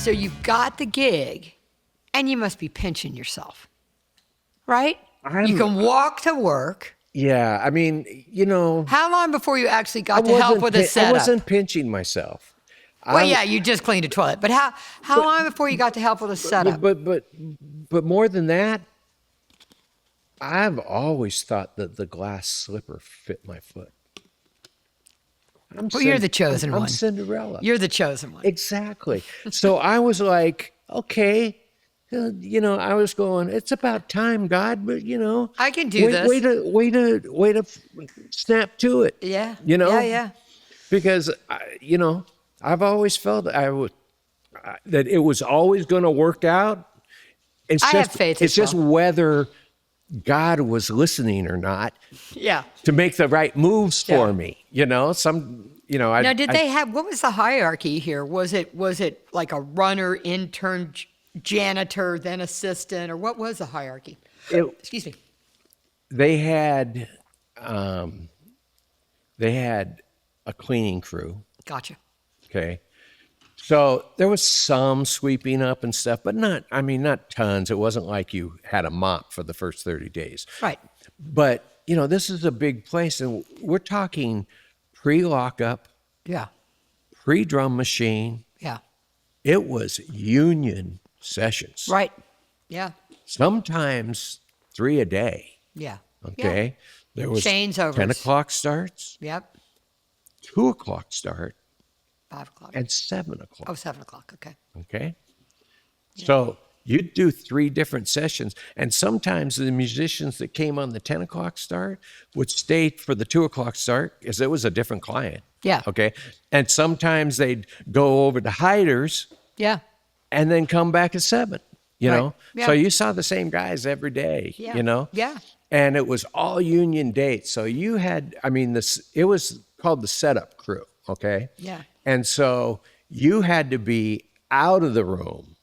So you've got the gig, and you must be pinching yourself, right? You can walk to work. Yeah, I mean, you know. How long before you actually got to help with a setup? I wasn't pinching myself. Well, yeah, you just cleaned a toilet. But how long before you got to help with a setup? But more than that, I've always thought that the glass slipper fit my foot. You're the chosen one. I'm Cinderella. You're the chosen one. Exactly. So I was like, okay, you know, I was going, it's about time, God, but you know, I can do this. Way to snap to it. Yeah. You know. Yeah. Because you know, I've always felt that it was always going to work out. I have faith. It's just whether God was listening or not. Yeah. To make the right moves for me, you know. Now, did they have? What was the hierarchy here? Was it like a runner, intern, janitor, then assistant, or what was the hierarchy? Excuse me. They had a cleaning crew. Gotcha. Okay. So there was some sweeping up and stuff, but not tons. It wasn't like you had a mop for the first 30 days. Right. But, you know, this is a big place, and we're talking pre-lockup. Yeah. Pre-drum machine. Yeah. It was union sessions. Right. Yeah. Sometimes 3 a day. Yeah. Okay. Yeah. There was changeovers. 10 o'clock starts. Yep. 2 o'clock start. 5 o'clock. And 7 o'clock. Oh, 7 o'clock. Okay. Okay. Yeah. So you'd do 3 different sessions. And sometimes the musicians that came on the 10 o'clock start would stay for the 2 o'clock start because it was a different client. Yeah. Okay. And sometimes they'd go over to hiders. Yeah. And then come back at 7, you know? Yeah. So you saw the same guys every day, yeah. you know? Yeah. And it was all union dates. So you had, it was called the setup crew. Okay. Yeah. And so you had to be out of the room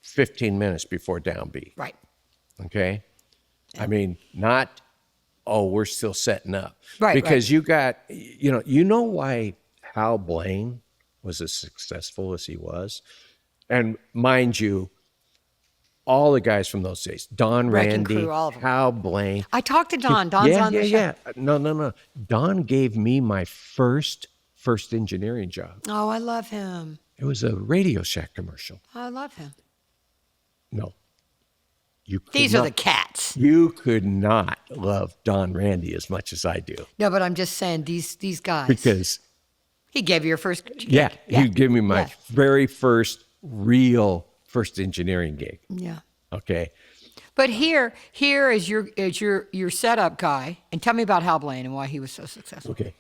15 minutes before downbeat. Right. Okay. Yeah. Not, we're still setting up. Right. Because you got, you know why Hal Blaine was as successful as he was? And mind you, all the guys from those days, Don Wrecking Randy, Crew, all of them. Hal Blaine. I talked to Don. Don's on the show. Yeah. No. Don gave me my first engineering job. Oh, I love him. It was a Radio Shack commercial. I love him. No. These are the cats. You could not love Don Randy as much as I do. No, but I'm just saying these guys. Because he gave you your first gig. Yeah. He gave me my very first engineering gig. Yeah. Okay. But here is your setup guy, and tell me about Hal Blaine and why he was so successful. Okay.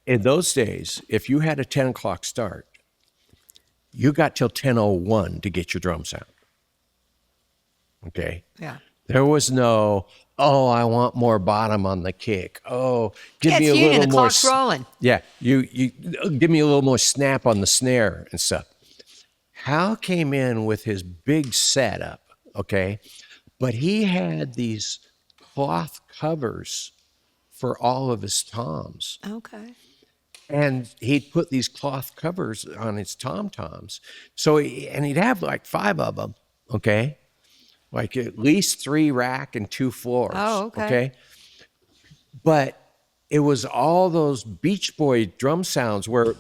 In those days, if you had a 10 o'clock start, you got till 10:01 to get your drum sound. Okay. Yeah. There was no, I want more bottom on the kick. Give me a little the more. clock's rolling. Yeah, you give me a little more snap on the snare and stuff. Hal came in with his big setup, okay, but he had these cloth covers for all of his toms. Okay. And he'd put these cloth covers on his tom-toms. So, he'd have like 5 of them, okay? Like at least 3 rack and 2 floors. Oh, okay. But it was all those Beach Boy drum sounds where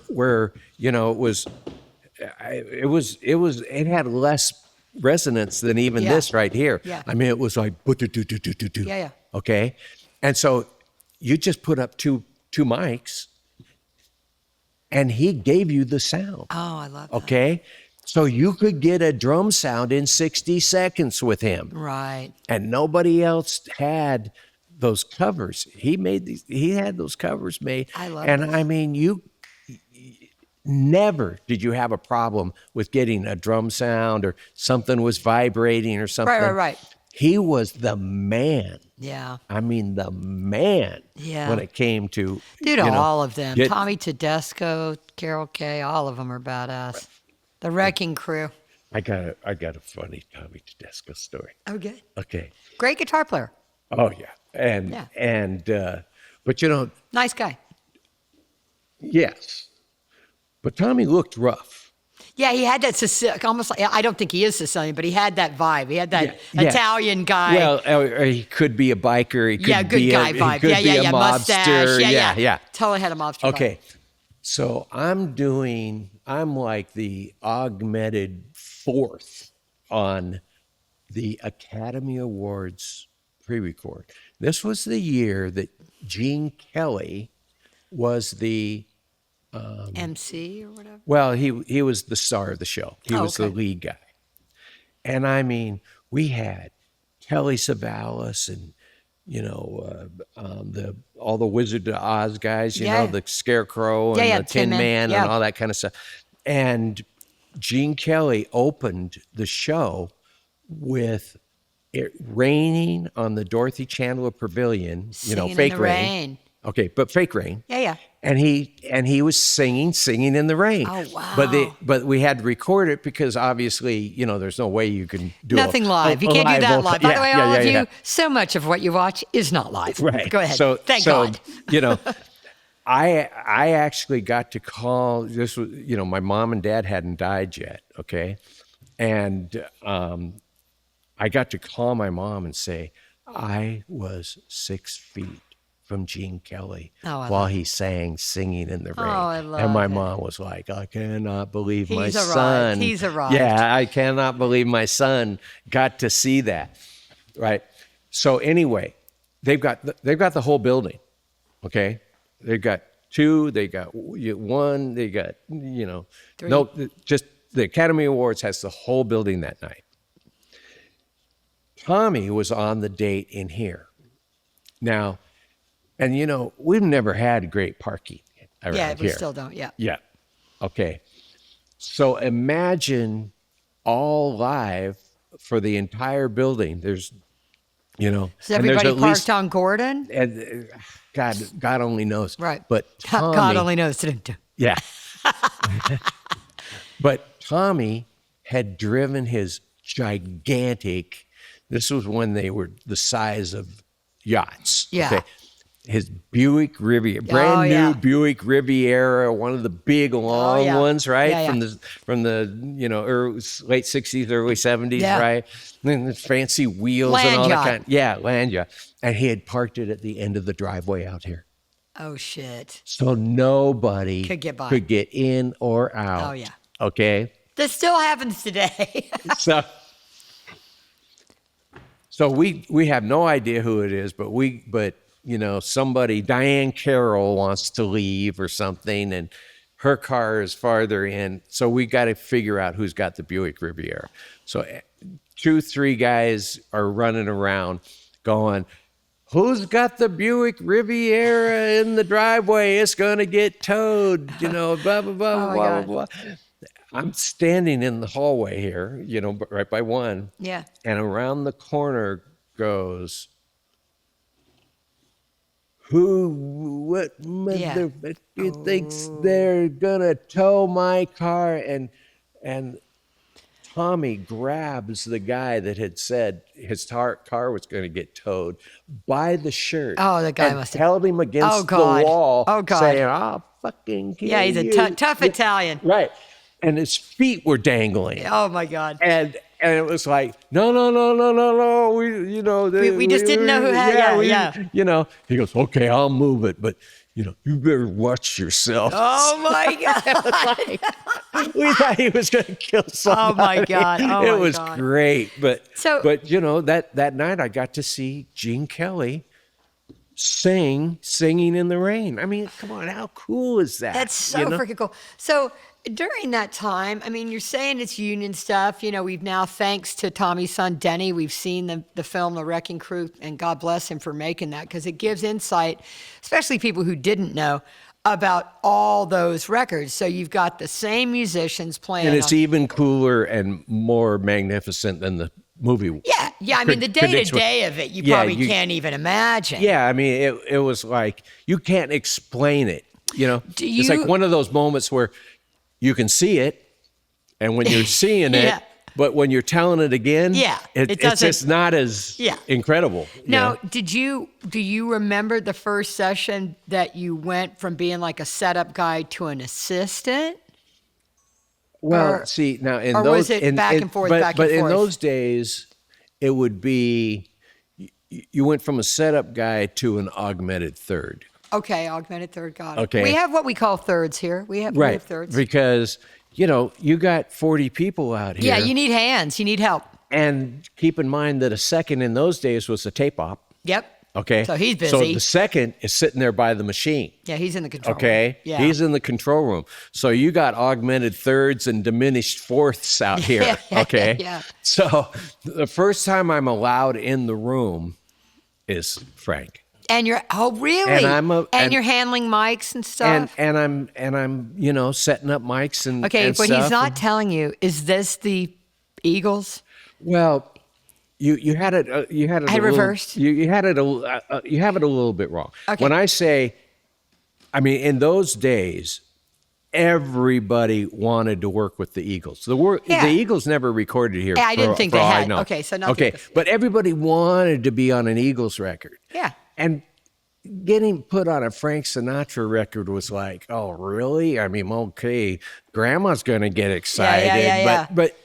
it had less resonance than even this right here. Yeah. It was like Yeah. Okay. And so you just put up two mics and he gave you the sound. Oh, I love that. Okay. So you could get a drum sound in 60 seconds with him. Right. And nobody else had those covers. He had those covers made. I love And you never did you have a problem with getting a drum sound or something was vibrating or something. Right. He was the man. Yeah. The man. Yeah. When it came to all of them. Tommy Tedesco, Carol Kay, all of them are badass. The Wrecking Crew. I got a funny Tommy Tedesco story. Oh, good. Okay. Great guitar player. Oh yeah. But nice guy. Yes. But Tommy looked rough. Yeah, he had that almost like, I don't think he is Sicilian, but he had that vibe. He had that Yeah. Italian guy. Well, or he could be a biker. He could good be guy he vibe. could Yeah, be yeah, a yeah. mobster. Mustache. Yeah. Totally had a mobster Okay. vibe. So I'm like the augmented fourth on the Academy Awards pre-record. This was the year that Gene Kelly was the MC or whatever. well, he was the star of the show. He was the okay. lead guy. And I mean, we had Telly Savalas and all the Wizard of Oz guys, you know, the Scarecrow and the Tin Man and all that kind of stuff. And Gene Kelly opened the show with it raining on the Dorothy Chandler Pavilion, Singing fake in the rain. Okay, but fake rain. Yeah. And he was singing in the rain. Oh, wow. But we had to record it because obviously, there's no way you can do Nothing live. You can't do that live. By the way, all of you, so much of what you watch is not live. Right. Go ahead. Thank God. I actually got to call, this was, my mom and dad hadn't died yet, okay? And I got to call my mom and say, I was 6 feet from Gene Kelly while he sang Singing in the Rain. I love and my it. mom was like, I cannot believe my He's arrived. son. He's arrived. Yeah, I cannot believe my son got to see that, right? So anyway, they've got the whole building, okay? They've got 2, they got 1, they got, 3. no, just the Academy Awards has the whole building that night. Tommy was on the date in here. Now, and we've never had great parking around here. Yeah, we still don't. Yeah. Yeah. Okay. So imagine all live for the entire building. There's, Is everybody parked on Gordon? And God only knows. Right. But Tommy, God only knows. Yeah. But Tommy had driven his gigantic, this was when they were the size of yachts. Yeah. Okay? His Buick Riviera, brand new Buick Riviera, one of the big long ones, right? Yeah, yeah. From the late 60s, early 70s, right? And then the fancy wheels and all that kind. Yeah, land yacht. And he had parked it at the end of the driveway out here. Oh shit. So nobody could get by. Could get in or out. Oh yeah. Okay. This still happens today. So we have no idea who it is, but somebody, Diane Carroll wants to leave or something, and her car is farther in. So we got to figure out who's got the Buick Riviera. So 2-3 guys are running around going, who's got the Buick Riviera in the driveway? It's going to get towed, blah, blah, blah, blah, blah. I'm standing in the hallway here, right by one. Yeah. And around the corner goes, what motherfucker thinks they're gonna tow my car? And Tommy grabs the guy that had said his car was going to get towed by the shirt. Oh, the guy and must have held him against the wall. Oh God! Saying, "I'll fucking kill you." Yeah, he's a tough Italian. Right. And his feet were dangling. Oh my God! And it was like, no. We just didn't know who had. Yeah. He goes, okay, I'll move it, but you better watch yourself. Oh my God! We thought he was going to kill somebody. Oh my God! It was great, but that night I got to see Gene Kelly singing in the rain. I mean, come on, how cool is that? That's so freaking cool. So during that time, I mean, you're saying it's union stuff. We've now, thanks to Tommy's son, Denny, we've seen the film, The Wrecking Crew, and God bless him for making that, because it gives insight, especially people who didn't know, about all those records. So you've got the same musicians playing. And it's even cooler and more magnificent than the movie. Yeah. I mean, the day-to-day of it, you probably can't even imagine. Yeah, I mean, it was like, you can't explain it, It's like one of those moments where you can see it, and when you're seeing it, but when you're telling it again, it's just not as incredible. Now, do you remember the first session that you went from being like a setup guy to an assistant? Well, Or, see now in or those was it back and forth, but, back but and forth? in those days, it would be you went from a setup guy to an augmented third. Okay, augmented third, got it. Okay. We have what we call thirds here. We have Right. thirds. Because, you got 40 people out here. Yeah, you need hands. You need help. And keep in mind that a second in those days was a tape op. Yep. Okay. So he's So busy. the second is sitting there by the machine. Yeah, he's in the control room. Okay. Yeah. He's in the control room. So you got augmented thirds and diminished fourths out here. Okay. Yeah. So the first time I'm allowed in the room is Frank. And you're really? And you're handling mics and stuff. And I'm setting up mics and Okay, and but stuff. he's not telling you. Is this the Eagles? Well, you had it. You had it. I had a little- reversed. You had it. You have it a little bit wrong. Okay. When I say, I mean, in those days, everybody wanted to work with the Eagles. Yeah. The Eagles never recorded here. Yeah, I didn't think for they all I had. know. Okay, so not the okay, Eagles. but everybody wanted to be on an Eagles record. Yeah. And getting put on a Frank Sinatra record was like, oh, really? I mean, okay, grandma's going to get excited. yeah. But,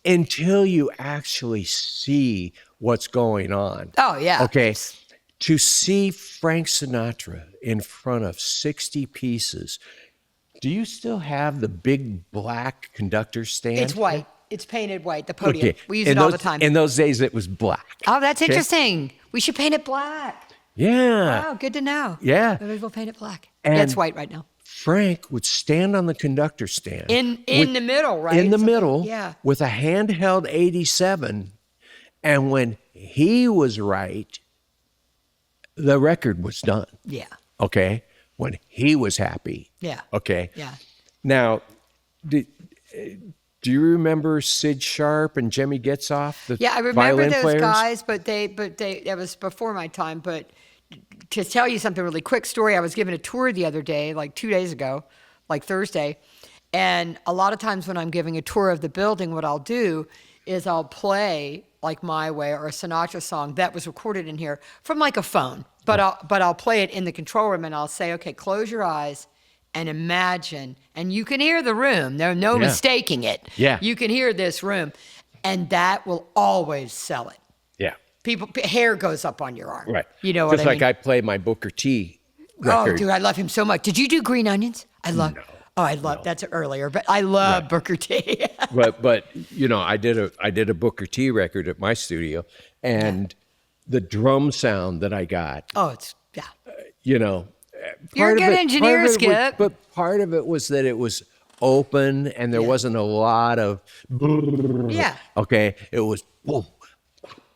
until you actually see what's going on. Oh, yeah. Okay. To see Frank Sinatra in front of 60 pieces, do you still have the big black conductor stand? It's white. It's painted white, the podium. Okay. We use it all the time. In those days, it was black. Oh, that's interesting. We should paint it black. Yeah. Wow, good to know. Yeah. Maybe we'll paint it black. And- Yeah, it's white right now. Frank would stand on the conductor stand. In the middle, right? In the Something- middle, Yeah. with a handheld 87. And when he was right, the record was done. Yeah. Okay? When he was happy. Yeah. Okay? Yeah. Now, do you remember Sid Sharp and Jimmy Getzoff? The Yeah, I remember violin those players? guys, but that was before my time. But to tell you something really quick story, I was given a tour the other day, like 2 days ago, like Thursday. And a lot of times when I'm giving a tour of the building, what I'll do is I'll play like My Way or a Sinatra song that was recorded in here from like a phone. But I'll play it in the control room and I'll say, okay, close your eyes and imagine, and you can hear the room. There's no mistaking it. Yeah. You can hear this room, and that will always sell it. Yeah. Hair goes up on your arm. Right. You know what Just I like mean? I play my Booker T record. Oh, dude, I love him so much. Did you do Green Onions? I love. Oh, I love that's earlier, but I love Booker T. but I did a Booker T record at my studio, and the drum sound that I got, Oh, it's yeah. You're a good engineer, Skip. But part of it was that it was open and there wasn't a lot of Yeah. okay, it was boom,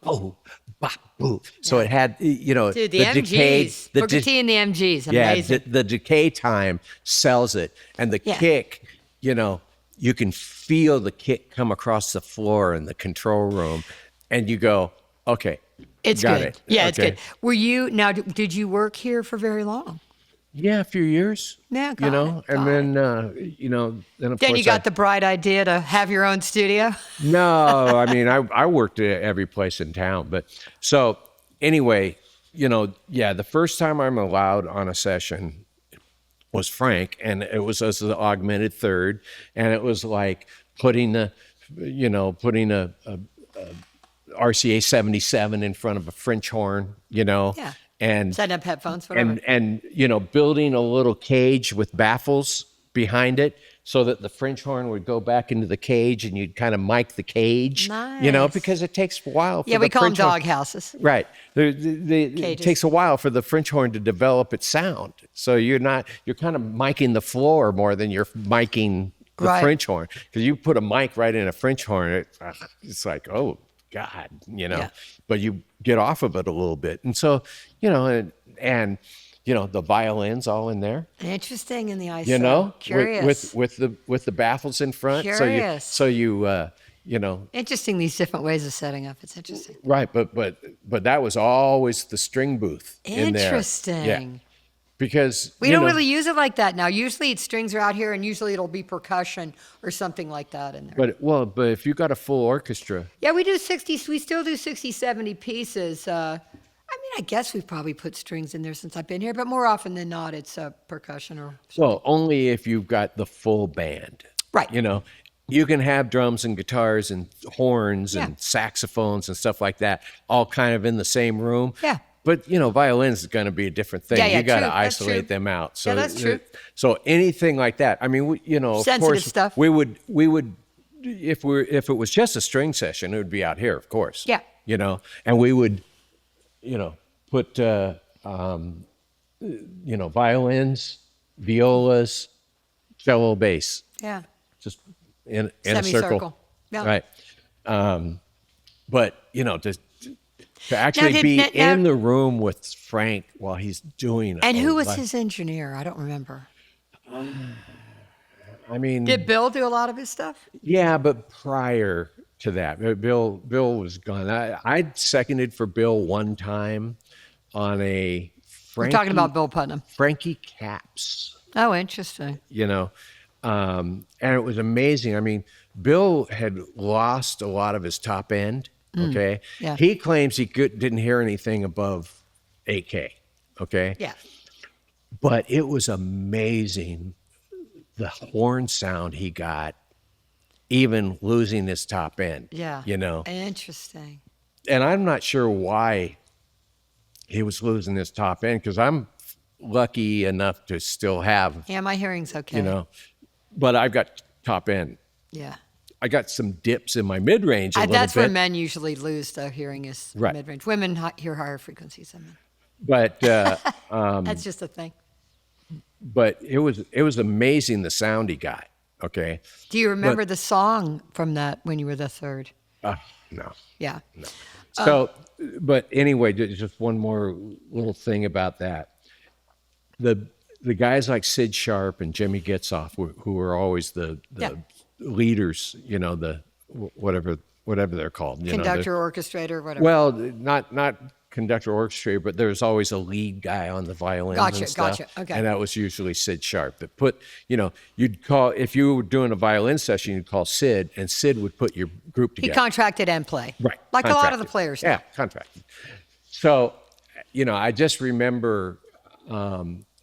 boom, bop, boom. So it had Dude, the decay, MGs, Booker T and the MGs, amazing. the decay time sells it, and the Yeah. kick, you can feel the kick come across the floor in the control room, and you go, okay, It's got good. it. Yeah, it's Okay. good. Were you now? Did you work here for very long? Yeah, a few years. Yeah, got it, and got then then of Then course you got the bright idea to have your own studio. No, I mean I worked at every place in town, but so anyway, the first time I'm allowed on a session was Frank, and it was as the augmented third, and it was like putting a RCA 77 in front of a French horn, Yeah. and Setting up headphones, whatever. and building a little cage with baffles behind it so that the French horn would go back into the cage and you'd kind of mic the cage, Nice. because it takes a while for Yeah, the we call them French horn- dog houses. Right. It takes a while for the French horn to develop its sound. So you're kind of micing the floor more than you're micing the Right. French horn. Because you put a mic right in a French horn, it's like, oh, God, Yeah. but you get off of it a little bit. And so, and the violins all in there, Interesting in the ISO. Curious. with the baffles in front. Curious. So you Interesting, these different ways of setting up. It's interesting. right, but that was always the string booth in there. Interesting. Yeah. Because We don't really use it like that now. Usually strings are out here, and usually it'll be percussion or something like that in there. but if you got a full orchestra, Yeah, we do 60. We still do 60, 70 pieces. I guess we've probably put strings in there since I've been here, but more often than not, it's percussion or. well, only if you've got the full band. Right. You know, you can have drums and guitars and horns Yeah. and saxophones and stuff like that, all kind of in the same room. Yeah. But violins is going to be a different thing. Yeah, yeah, you got to true. That's isolate true. them out. So Yeah, that's true. So anything like that. I mean, of Sensitive course, stuff. we would if it was just a string session, it would be out here, of course. Yeah. And we would put violins, violas, cello, bass, Yeah. just in a circle. Semicircle. Yeah. Right. But to actually did- be now- in the room with Frank while he's doing it. And who was his engineer? I don't remember. I mean, Did Bill do a lot of his stuff? yeah, but prior to that, Bill was gone. I seconded for Bill one time on a We're talking about Bill Putnam. Frankie Caps. Oh, interesting. And it was amazing. I mean, Bill had lost a lot of his top end. Okay, yeah. He claims he didn't hear anything above 8K. Okay, Yeah. but it was amazing the horn sound he got, even losing his top end. Yeah. Interesting. And I'm not sure why he was losing his top end, because I'm lucky enough to still have, Yeah, my hearing's okay. but I've got top end. Yeah. I got some dips in my mid range a little That's bit. where men usually lose their hearing is Right. mid-range. Women hear higher frequencies than men. But That's just a thing. but it was amazing the sound he got. Okay, Do you remember the song from that when you were the third? no. Yeah. So, but anyway, just one more little thing about that. The guys like Sid Sharp and Jimmy Getzoff, who were always the Yeah. leaders, the whatever they're called, Conductor, orchestrator, whatever. well, not conductor orchestrator, but there's always a lead guy on the violins Gotcha, and stuff. gotcha, okay. And that was usually Sid Sharp. That you'd call, if you were doing a violin session, you'd call Sid, and Sid would put your group He together. contracted and play. Right. Like a lot of the Contracted. players. Yeah, contracted. So, I just remember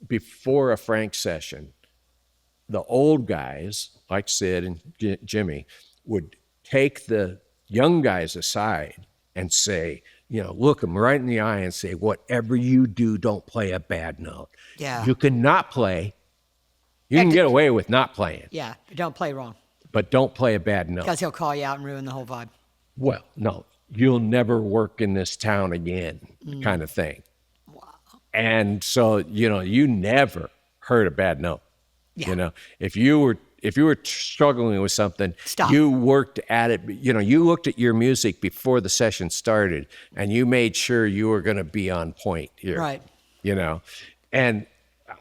before a Frank session, the old guys like Sid and Jimmy would take the young guys aside and say, look them right in the eye and say, whatever you do, don't play a bad note. Yeah. You can not play. You can get away with not playing, Yeah, but don't play wrong but don't play a bad note. because he'll call you out and ruin the whole vibe. Well, no, you'll never work in this town again, kind of thing. Wow. And so, you never heard a bad note. Yeah. If you were struggling with something, Stop. you worked at it. You looked at your music before the session started, and you made sure you were going to be on point here. Right. And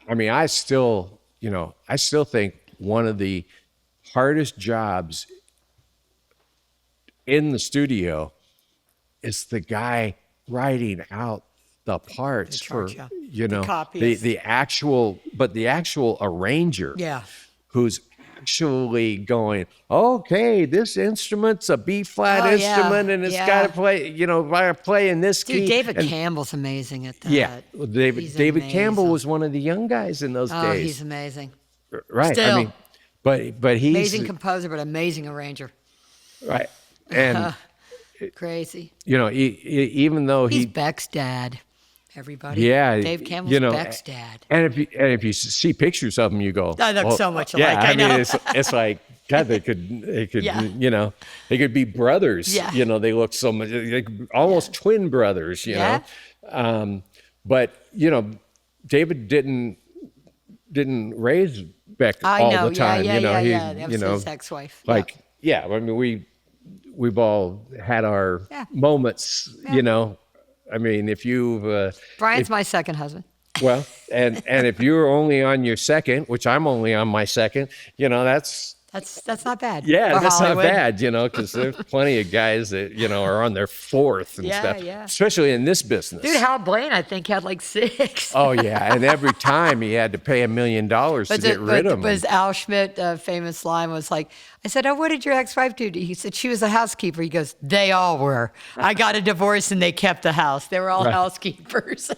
I mean, I still think one of the hardest jobs in the studio is the guy writing out the parts for, charge, yeah. The copies. the actual arranger. Yeah. Who's actually going, okay, this instrument's a B flat Oh, yeah, instrument, and it's yeah. got to play in this key. Dude, David And- Campbell's amazing at that. Yeah, well, David He's Campbell amazing. was one of the young guys in those Oh, days. he's amazing. Right. Still. I mean, but he's Amazing composer, but amazing arranger. right. And Crazy. even though He's he, Beck's dad. Everybody. yeah, Dave Campbell's Beck's dad. And if you see pictures of him, you go, They look so much alike, Yeah, I know. mean, it's like God, they could, Yeah. they could be brothers. Yeah. They look so much, almost twin brothers. Yeah. But David didn't raise Beck I all know. the time. Yeah. That was He, his ex-wife. like, yeah. I mean, we've all had our Yeah. moments. I mean, if you've Brian's my second husband. well, and if you're only on your second, which I'm only on my second, that's not bad. yeah, for that's Hollywood. not bad, because there's plenty of guys that are on their fourth and Yeah, stuff, yeah. especially in this business. Dude, Hal Blaine, I think, had like 6. Oh yeah, and every time he had to pay $1 million to get rid of him. But Al Schmidt, famous line was like, I said, oh, what did your ex-wife do? He said, she was a housekeeper. He goes, they all were. I got a divorce and they kept the house. They were all housekeepers.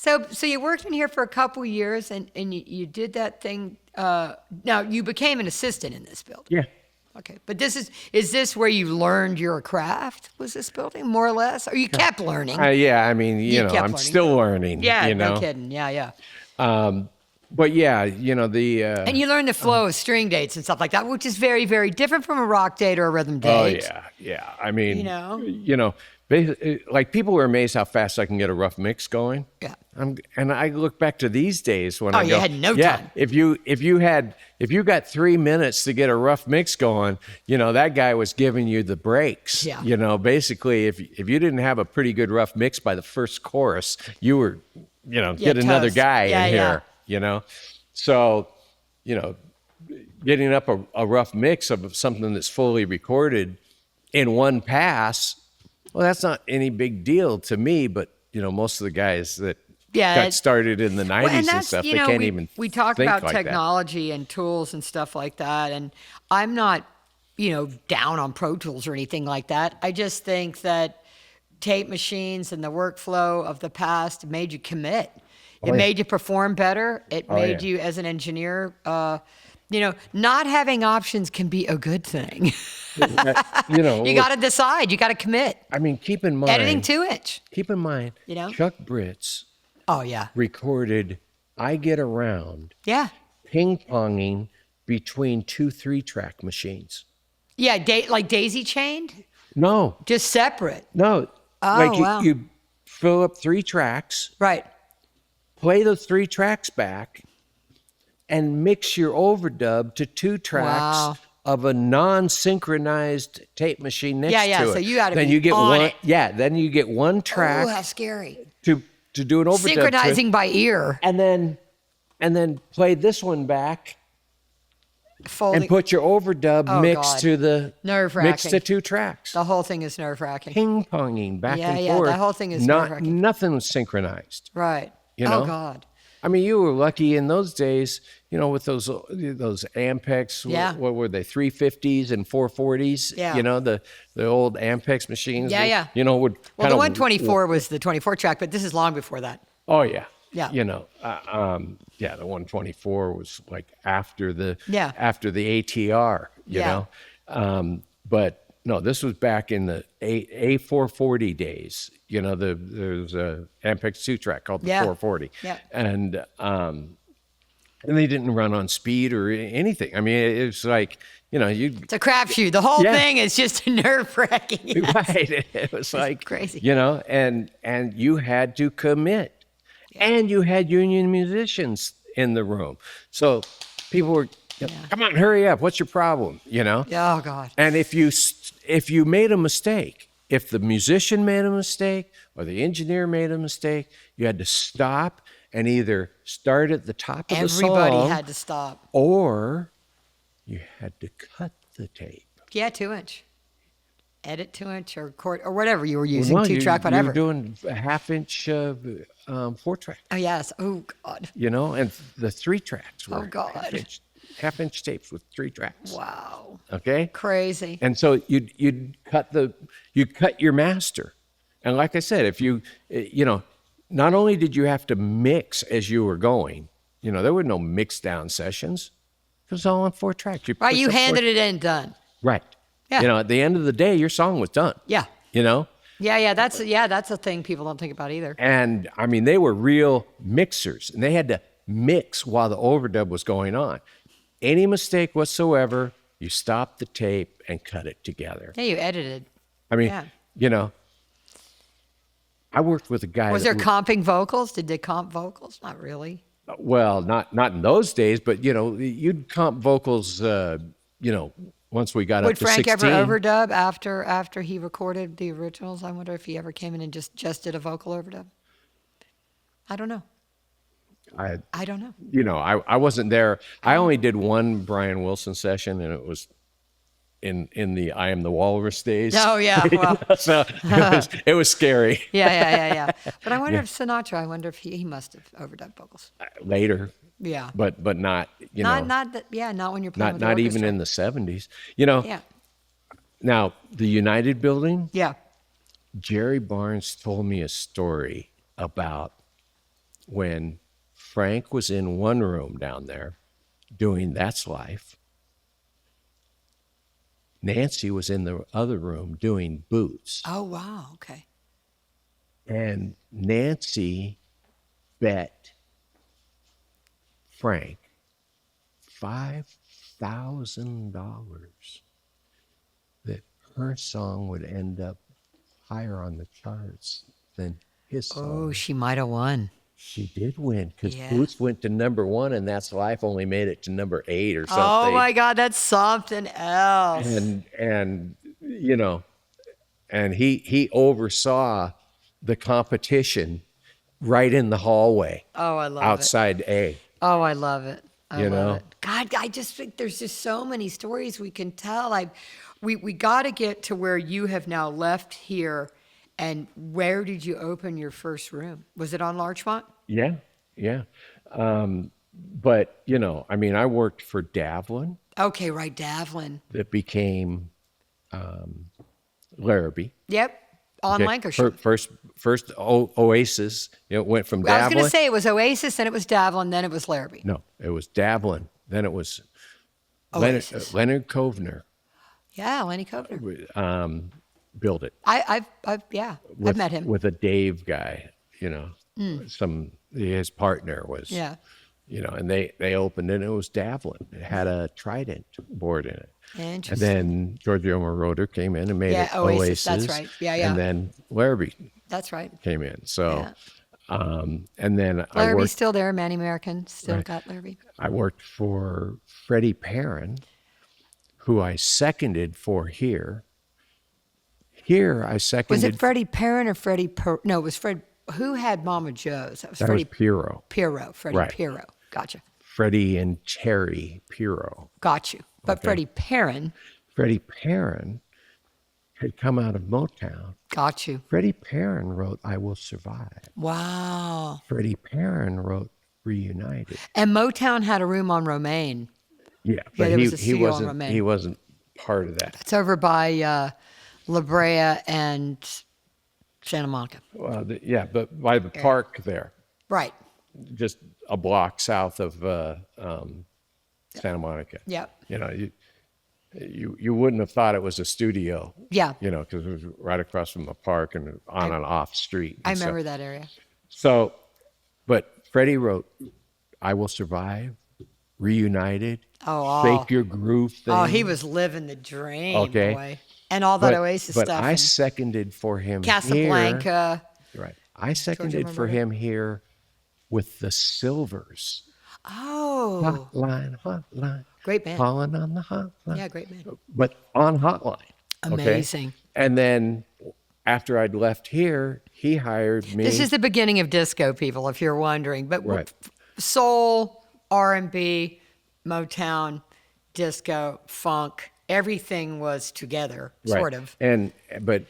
So you worked in here for a couple years, and you did that thing. Now you became an assistant in this building. Yeah. Okay, but is this where you learned your craft? Was this building more or less, or you kept learning? Yeah, I mean, You kept I'm learning. still learning. Yeah, no kidding. Yeah. But yeah, the. And you learn the flow of string dates and stuff like that, which is very, very different from a rock date or a rhythm Oh date. yeah. I mean, You know? like people were amazed how fast I can get a rough mix going. Yeah. And I look back to these days when you had no time. If you got 3 minutes to get a rough mix going, that guy was giving you the breaks. Yeah. Basically, if you didn't have a pretty good rough mix by the first chorus, you were, get another toast. guy Yeah, in here. So, getting up a rough mix of something that's fully recorded in one pass, well, that's not any big deal to me, but most of the guys that got started in the 90s and stuff, they can't even we talk think about like technology and tools and stuff like that, and I'm not, down on Pro Tools or anything like that. I just think that tape machines and the workflow of the past made you commit. It made you perform better. It made you, as an engineer, not having options can be a good thing. You got to decide. You got to commit. I mean, keep in mind. Editing 2-inch. Keep in mind, Chuck Britz Oh, yeah. recorded I Get Around Yeah. ping-ponging between 2 3-track machines. Yeah, like daisy chained? No. Just separate. No. Oh, wow. You fill up 3 tracks, Right. play those 3 tracks back, and mix your overdub to 2 tracks Wow. of a non-synchronized tape machine next to it. So you gotta then be you get on one. it. Yeah, then you get one track Oh, how scary. to do an overdub to it, Synchronizing by ear. and then play this one back Folding. and put your overdub Oh, mix God. to the Nerve-wracking. mix to 2 tracks. The whole thing is nerve-wracking. Ping-ponging back and Yeah, forth. the whole thing is not nerve-wracking. nothing was synchronized. Right. know? Oh, God. I mean, you were lucky in those days, with those Ampex. Yeah. What were they? 350s and 440s. Yeah. The old Ampex machines. Yeah, that, yeah. Would Well, kind the of 124 was the 24 track, but this is long before that. Oh yeah. Yeah. The 124 was like after the Yeah. ATR. Yeah. But no, this was back in the A440 days. There's a Ampex 2-track called the 440. Yeah. And they didn't run on speed or anything. I mean, it's like, It's a crapshoot. The whole thing is just nerve-wracking. Yes. right. It was like crazy. And you had to commit. And you had union musicians in the room. So people were, come on, hurry up. What's your problem? Oh, God. And if you made a mistake, if the musician made a mistake or the engineer made a mistake, you had to stop and either start at the top of the song. Everybody had to stop. Or you had to cut the tape. Yeah, 2-inch. Edit 2-inch or record or whatever you were using, Well, 2-track, whatever. You were doing a half-inch 4-track. Oh, yes. Oh, God. And the 3 tracks were Oh, God. half-inch tapes with 3 tracks. Wow. Okay? Crazy. And so you'd cut your master. And like I said, if you not only did you have to mix as you were going, there were no mix down sessions. It was all on 4 tracks. Right, you handed it in, done. Right. Yeah. At the end of the day, your song was done. Yeah. Yeah, that's a thing people don't think about either. And I mean, they were real mixers, and they had to mix while the overdub was going on. Any mistake whatsoever, you stop the tape and cut it together. Yeah, you edited. I mean, I worked with a guy. Was there comping vocals? Did they comp vocals? Not really. Well, not in those days, but you'd comp vocals. Once we got Would up to Frank 16. ever overdub after he recorded the originals? I wonder if he ever came in and just did a vocal overdub. I don't know. I don't know. I wasn't there. I only did one Brian Wilson session, and it was in the I Am the Walrus days. Oh yeah, well, so it was scary. yeah. But I wonder if Sinatra. I wonder if he must have overdubbed vocals Later. Yeah. But not not that. Yeah, not when you're playing with the not even orchestra. in the 70s. Yeah. Now the United Building. Yeah. Jerry Barnes told me a story about when Frank was in one room down there doing That's Life. Nancy was in the other room doing Boots. Oh, wow. Okay. And Nancy bet Frank $5,000 that her song would end up higher on the charts than his song. Oh, she might have won. She did win because Yeah. Boots went to number 1 and That's Life only made it to number 8 or something. Oh my God, that's something else. And you know, and he oversaw the competition right in the hallway Oh, I love it. outside A. Oh, I love it. I You love know? it. God, I just think there's just so many stories we can tell. We got to get to where you have now left here. And where did you open your first room? Was it on Larchmont? Yeah, yeah. But you know, I mean, I worked for Davlin Okay, right, Davlin. that became Larrabee. Yep, on Okay, Lancashire. First Oasis. You know, it went from I was Davlin. going to say it was Oasis, then it was Davlin, then it was Larrabee. No, it was Davlin. Then it was Oasis. Leonard Kovner Yeah, Lenny Kovner. built it. I've met him. With a Dave guy, you know. His partner was, Yeah. you know, and they opened it and it was Davlin. It had a Trident board in it. And Interesting. then Giorgio Moroder came in and made Yeah, it Oasis, that's right. Yeah, yeah. And then Larrabee That's right. came in. So, Yeah. and then Larrabee's still there. Manny American still Right. got Larrabee. I worked for Freddie Perrin, who I seconded for here. Here I seconded. Was it Freddie Perrin or No, it was Fred. Who had Mama Joe's? That was That Freddie was Pirro. Pirro. Freddie Right. Pirro. Gotcha. Freddie and Terry Pirro. Got you. But Okay. Freddie Perrin, Freddie Perrin had come out of Motown. got you. Freddie Perrin wrote I Will Survive. Wow. Freddie Perrin wrote Reunited. And Motown had a room on Romaine. Yeah, but there was a he studio on wasn't Romaine. he wasn't part of that. It's over by La Brea and Santa Monica. Well, but by the park there, Right. just a block south of Santa Monica. Yep. You know, you wouldn't have thought it was a studio. Yeah. You know, because it was right across from a park and on an off street. I and stuff. remember that area. So, but Freddie wrote I Will Survive, Reunited, Oh, Fake Your Groove thing. Oh, he was living the dream, Okay. boy. And all that Oasis but stuff. I and seconded for him Casablanca. here. Right. I seconded for Moroder. him here with the Silvers. Oh, Hotline. great band. Calling on the hotline. Yeah, great band. But on Hotline. okay? Amazing. And then after I'd left here, he hired me. This is the beginning of disco, people, if you're wondering. But Right. soul, R&B, Motown, disco, funk, everything was together, Right. sort of. But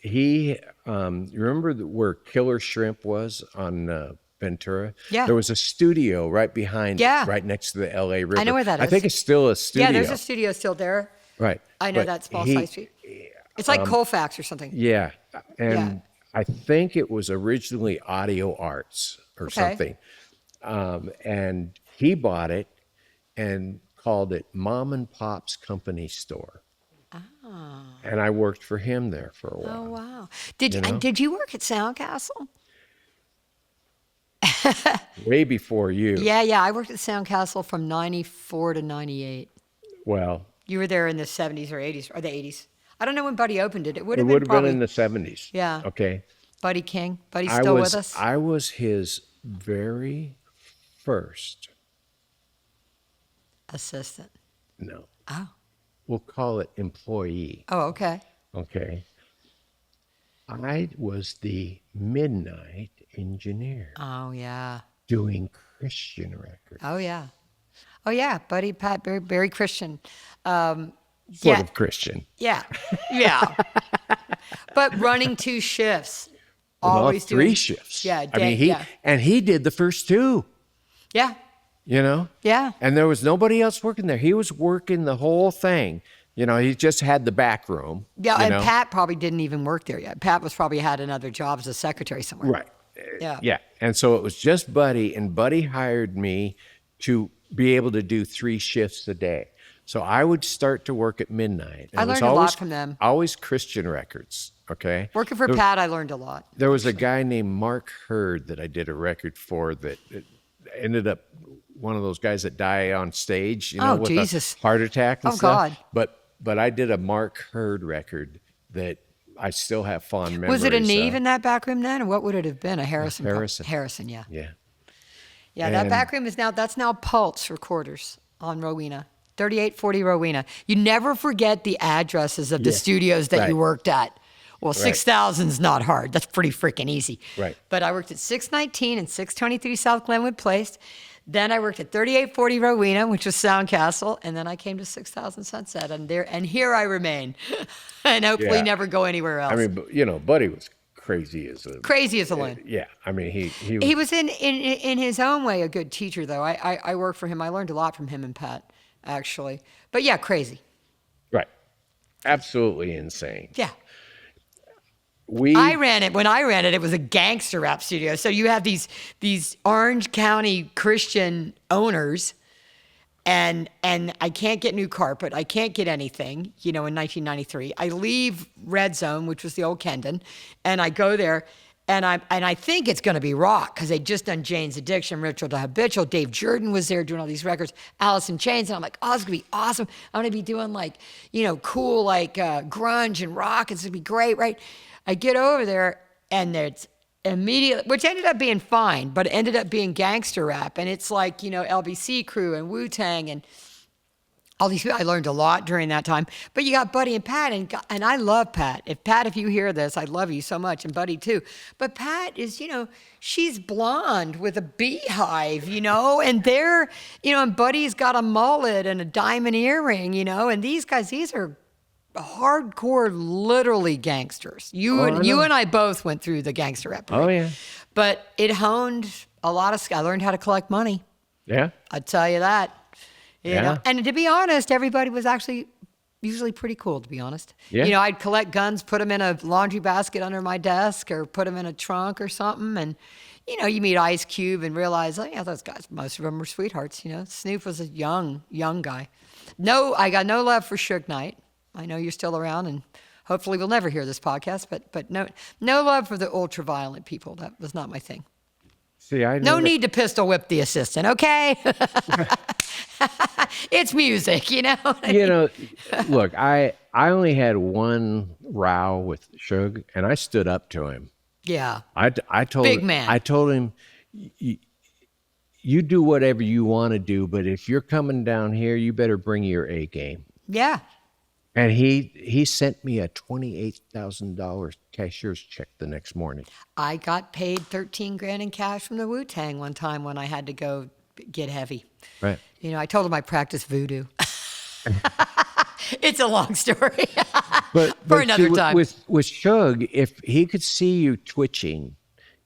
he, you remember where Killer Shrimp was on Ventura? Yeah. There was a studio right behind, Yeah. right next to the LA River. I know where that I is. think it's still a studio. Yeah, there's a studio still there. Right. I know But that small he- side street. It's like Colfax or something. Yeah. And Yeah. I think it was originally Audio Arts or Okay. something. And he bought it and called it Mom and Pop's Company Store. And I worked for him there for a while. Oh, wow. Did you, know? and did you work at Soundcastle? Way before you. Yeah, I worked at Soundcastle from 94 to 98. Well, You were there in the 70s or 80s, or the 80s. I don't know when Buddy opened it. It would it have would been have been probably in the 70s. Yeah. Okay. Buddy King. Buddy's still with us? I was his very first, Assistant. no, Oh. we'll call it employee. Oh, okay. Okay. I was the midnight engineer Oh, yeah. doing Christian records. Oh, yeah. Oh, yeah. Buddy Pat, very Christian. Sort yeah. of Christian. Yeah. Yeah. But running 2 shifts. Well, Always 3 doing shifts. Yeah. I mean, yeah. he did the first 2, Yeah. you know? Yeah. And there was nobody else working there. He was working the whole thing. You know, he just had the back room. Yeah, you and know? Pat probably didn't even work there yet. Pat was probably had another job as a secretary somewhere. Right. Yeah. Yeah. And so it was just Buddy, and Buddy hired me to be able to do 3 shifts a day. So I would start to work at midnight. And I it was learned a lot from them. always Christian records. Okay. Working for Pat, I learned a lot. There was a guy named Mark Hurd that I did a record for that ended up one of those guys that die on stage, with Jesus. a heart attack and Oh, stuff. God. But I did a Mark Hurd record that I still have fond memories Was it a Neve of. in that back room then? Or what would it have been? A Harrison? Harrison. Harrison, yeah. Yeah. Yeah, that And- back room that's now Pulse Recorders on Rowena. 3840 Rowena. You never forget the addresses of the studios that you worked at. Well, 6,000's not hard. That's pretty freaking easy. Right. But I worked at 619 and 623 South Glenwood Place. Then I worked at 3840 Rowena, which was Soundcastle, and then I came to 6,000 Sunset, and here I remain, and hopefully never go anywhere else. I mean, Buddy was crazy as a Crazy as a loon. Yeah, I mean, he He was in his own way a good teacher, though. I worked for him. I learned a lot from him and Pat, actually. But yeah, crazy. right, absolutely insane. Yeah. When I ran it, it was a gangster rap studio. So you have these Orange County Christian owners, and I can't get new carpet. I can't get anything, in 1993. I leave Red Zone, which was the old Kendon, and I go there, and I think it's going to be rock because they just done Jane's Addiction, Ritual to Habitual. Dave Jordan was there doing all these records, Alice in Chains, and I'm like, oh, it's going to be awesome. I'm going to be doing cool grunge and rock. It's going to be great, right? I get over there, and it's immediately, which ended up being fine, but it ended up being gangster rap. And it's like, LBC Crew and Wu-Tang and all these people. I learned a lot during that time. But you got Buddy and Pat, and I love Pat. If you hear this, I love you so much, and Buddy too. But Pat is, she's blonde with a beehive, and they're, and Buddy's got a mullet and a diamond earring, and these guys, these are hardcore, literally gangsters. You and I both went through the gangster rap. Oh yeah. But it honed a lot of. I learned how to collect money. Yeah. I'd tell you that. You know? And to be honest, everybody was actually usually pretty cool. To be honest. Yeah. I'd collect guns, put them in a laundry basket under my desk, or put them in a trunk or something, and. You meet Ice Cube and realize, those guys, most of them were sweethearts. Snoop was a young guy. No, I got no love for Suge Knight. I know you're still around, and hopefully we'll never hear this podcast, but no love for the ultra-violent people. That was not my thing. See, No need to pistol whip the assistant, okay? It's music, Look, I only had one row with Suge, and I stood up to him. Yeah. I told Big him, man. I told him, you do whatever you want to do, but if you're coming down here, you better bring your A game. Yeah. And he sent me a $28,000 cashier's check the next morning. I got paid $13,000 in cash from the Wu-Tang one time when I had to go get heavy. Right. I told him I practiced voodoo. It's a long story. But For another time. With Suge, if he could see you twitching,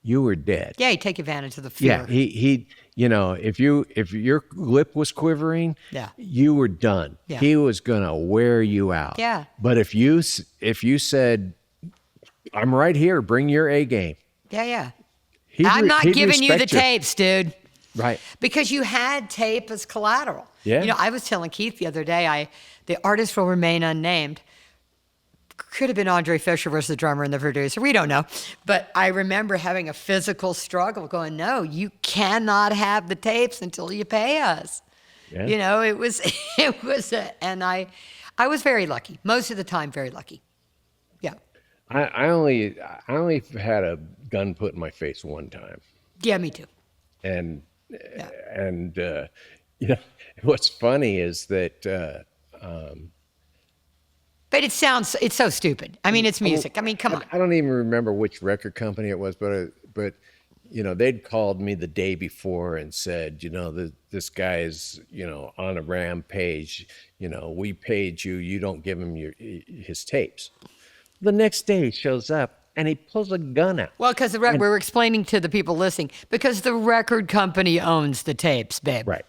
you were dead. Yeah, he'd take advantage of the fear. Yeah, he if your lip was quivering, you were done. Yeah. He was gonna wear you out. Yeah. But if you said, "I'm right here, bring your A game," Yeah. he'd I'm not he'd giving you the respect tapes, dude. Right. Because you had tape as collateral. Yeah. I was telling Keith the other day, the artist will remain unnamed. Could have been Andre Fisher versus the drummer and the producer. We don't know. But I remember having a physical struggle going, no, you cannot have the tapes until you pay us. Yeah. It was, and I was very lucky. Most of the time, very lucky. Yeah. I only had a gun put in my face one time. Yeah, me too. And what's funny is that But it's so stupid. I mean, it's music. I mean, come on. I don't even remember which record company it was, but they'd called me the day before and said, this guy is on a rampage. We paid you. You don't give him his tapes. The next day he shows up and he pulls a gun out. Well, because we're explaining to the people listening, because the record company owns the tapes, babe. Right.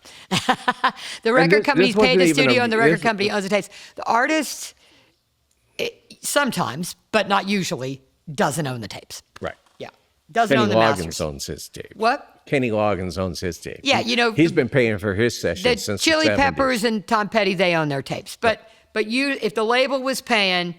The record company's paid the studio and the record this- company owns the tapes. The artist, sometimes, but not usually, doesn't own the tapes. Right. Yeah. Doesn't Kenny own the Loggins masters. owns his tape. What? Kenny Loggins owns his tape. Yeah, you know, he's been paying for his The sessions since Chili the 70s. Peppers and Tom Petty, they own their tapes. But if the label was paying,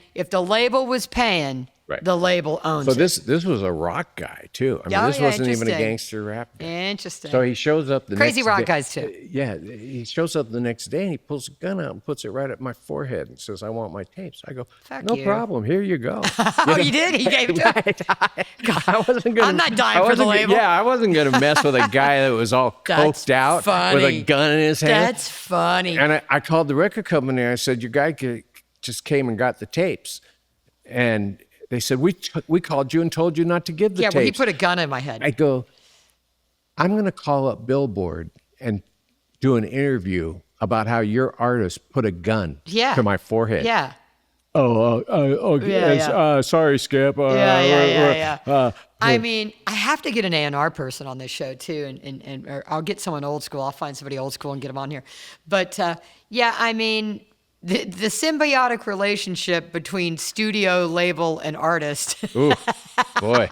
Right. the label owns So it. this was a rock guy too. I mean, Oh, this yeah, wasn't even a interesting. gangster rap guy. Interesting. So he shows up the Crazy next rock day- guys, too. Yeah, he shows up the next day and he pulls a gun out and puts it right at my forehead and says, "I want my tapes." I go, Fuck "No you." problem. Here you go." Oh, you did? He gave it to him? I wasn't gonna. I'm not dying I for the wasn't label. Yeah, I wasn't gonna mess with a guy that was all That's coked out with funny. a gun in his hand. That's funny. And I called the record company. I said, "Your guy just came and got the tapes," and they said, "We called you and told you not to give the Yeah, tapes." well, he put a gun in my head. I go, "I'm going to call up Billboard and do an interview about how your artist put a gun Yeah. to my forehead." Yeah. Okay. Yeah. Sorry, Skip. Yeah. I mean, I have to get an A&R person on this show too, or I'll get someone old school. I'll find somebody old school and get them on here. But yeah, I mean, the symbiotic relationship between studio, label, and artist Ooh, boy.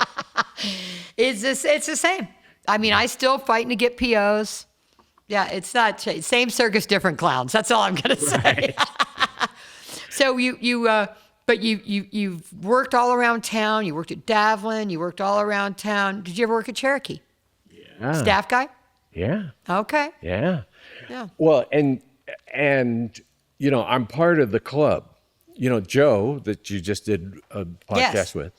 it's the same. I mean, I still fighting to get POs. Yeah, it's not same circus, different clowns. That's all I'm gonna say. So you've worked all around town. You worked at Davlin. You worked all around town. Did you ever work at Cherokee? Yeah. Staff guy? Yeah. Okay. Yeah. Yeah. Well, and I'm part of the club. Joe that you just did a podcast Yes. with.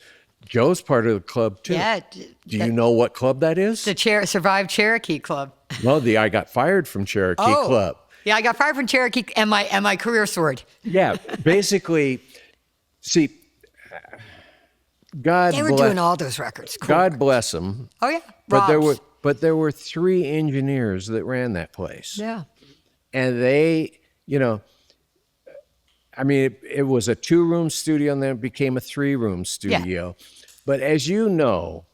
Joe's part of the club too. Yeah. Do you know what club that is? The Survive Cherokee Club. No, the I Got Fired from Cherokee Oh. Club. Yeah, I got fired from Cherokee and my career soared. Yeah, basically, see, God They were bless, doing all those records. Cool. God bless them. Oh yeah. But there were 3 engineers that ran that place. Yeah. And they, I mean, it was a 2-room studio and then it became a 3-room studio. But as you know,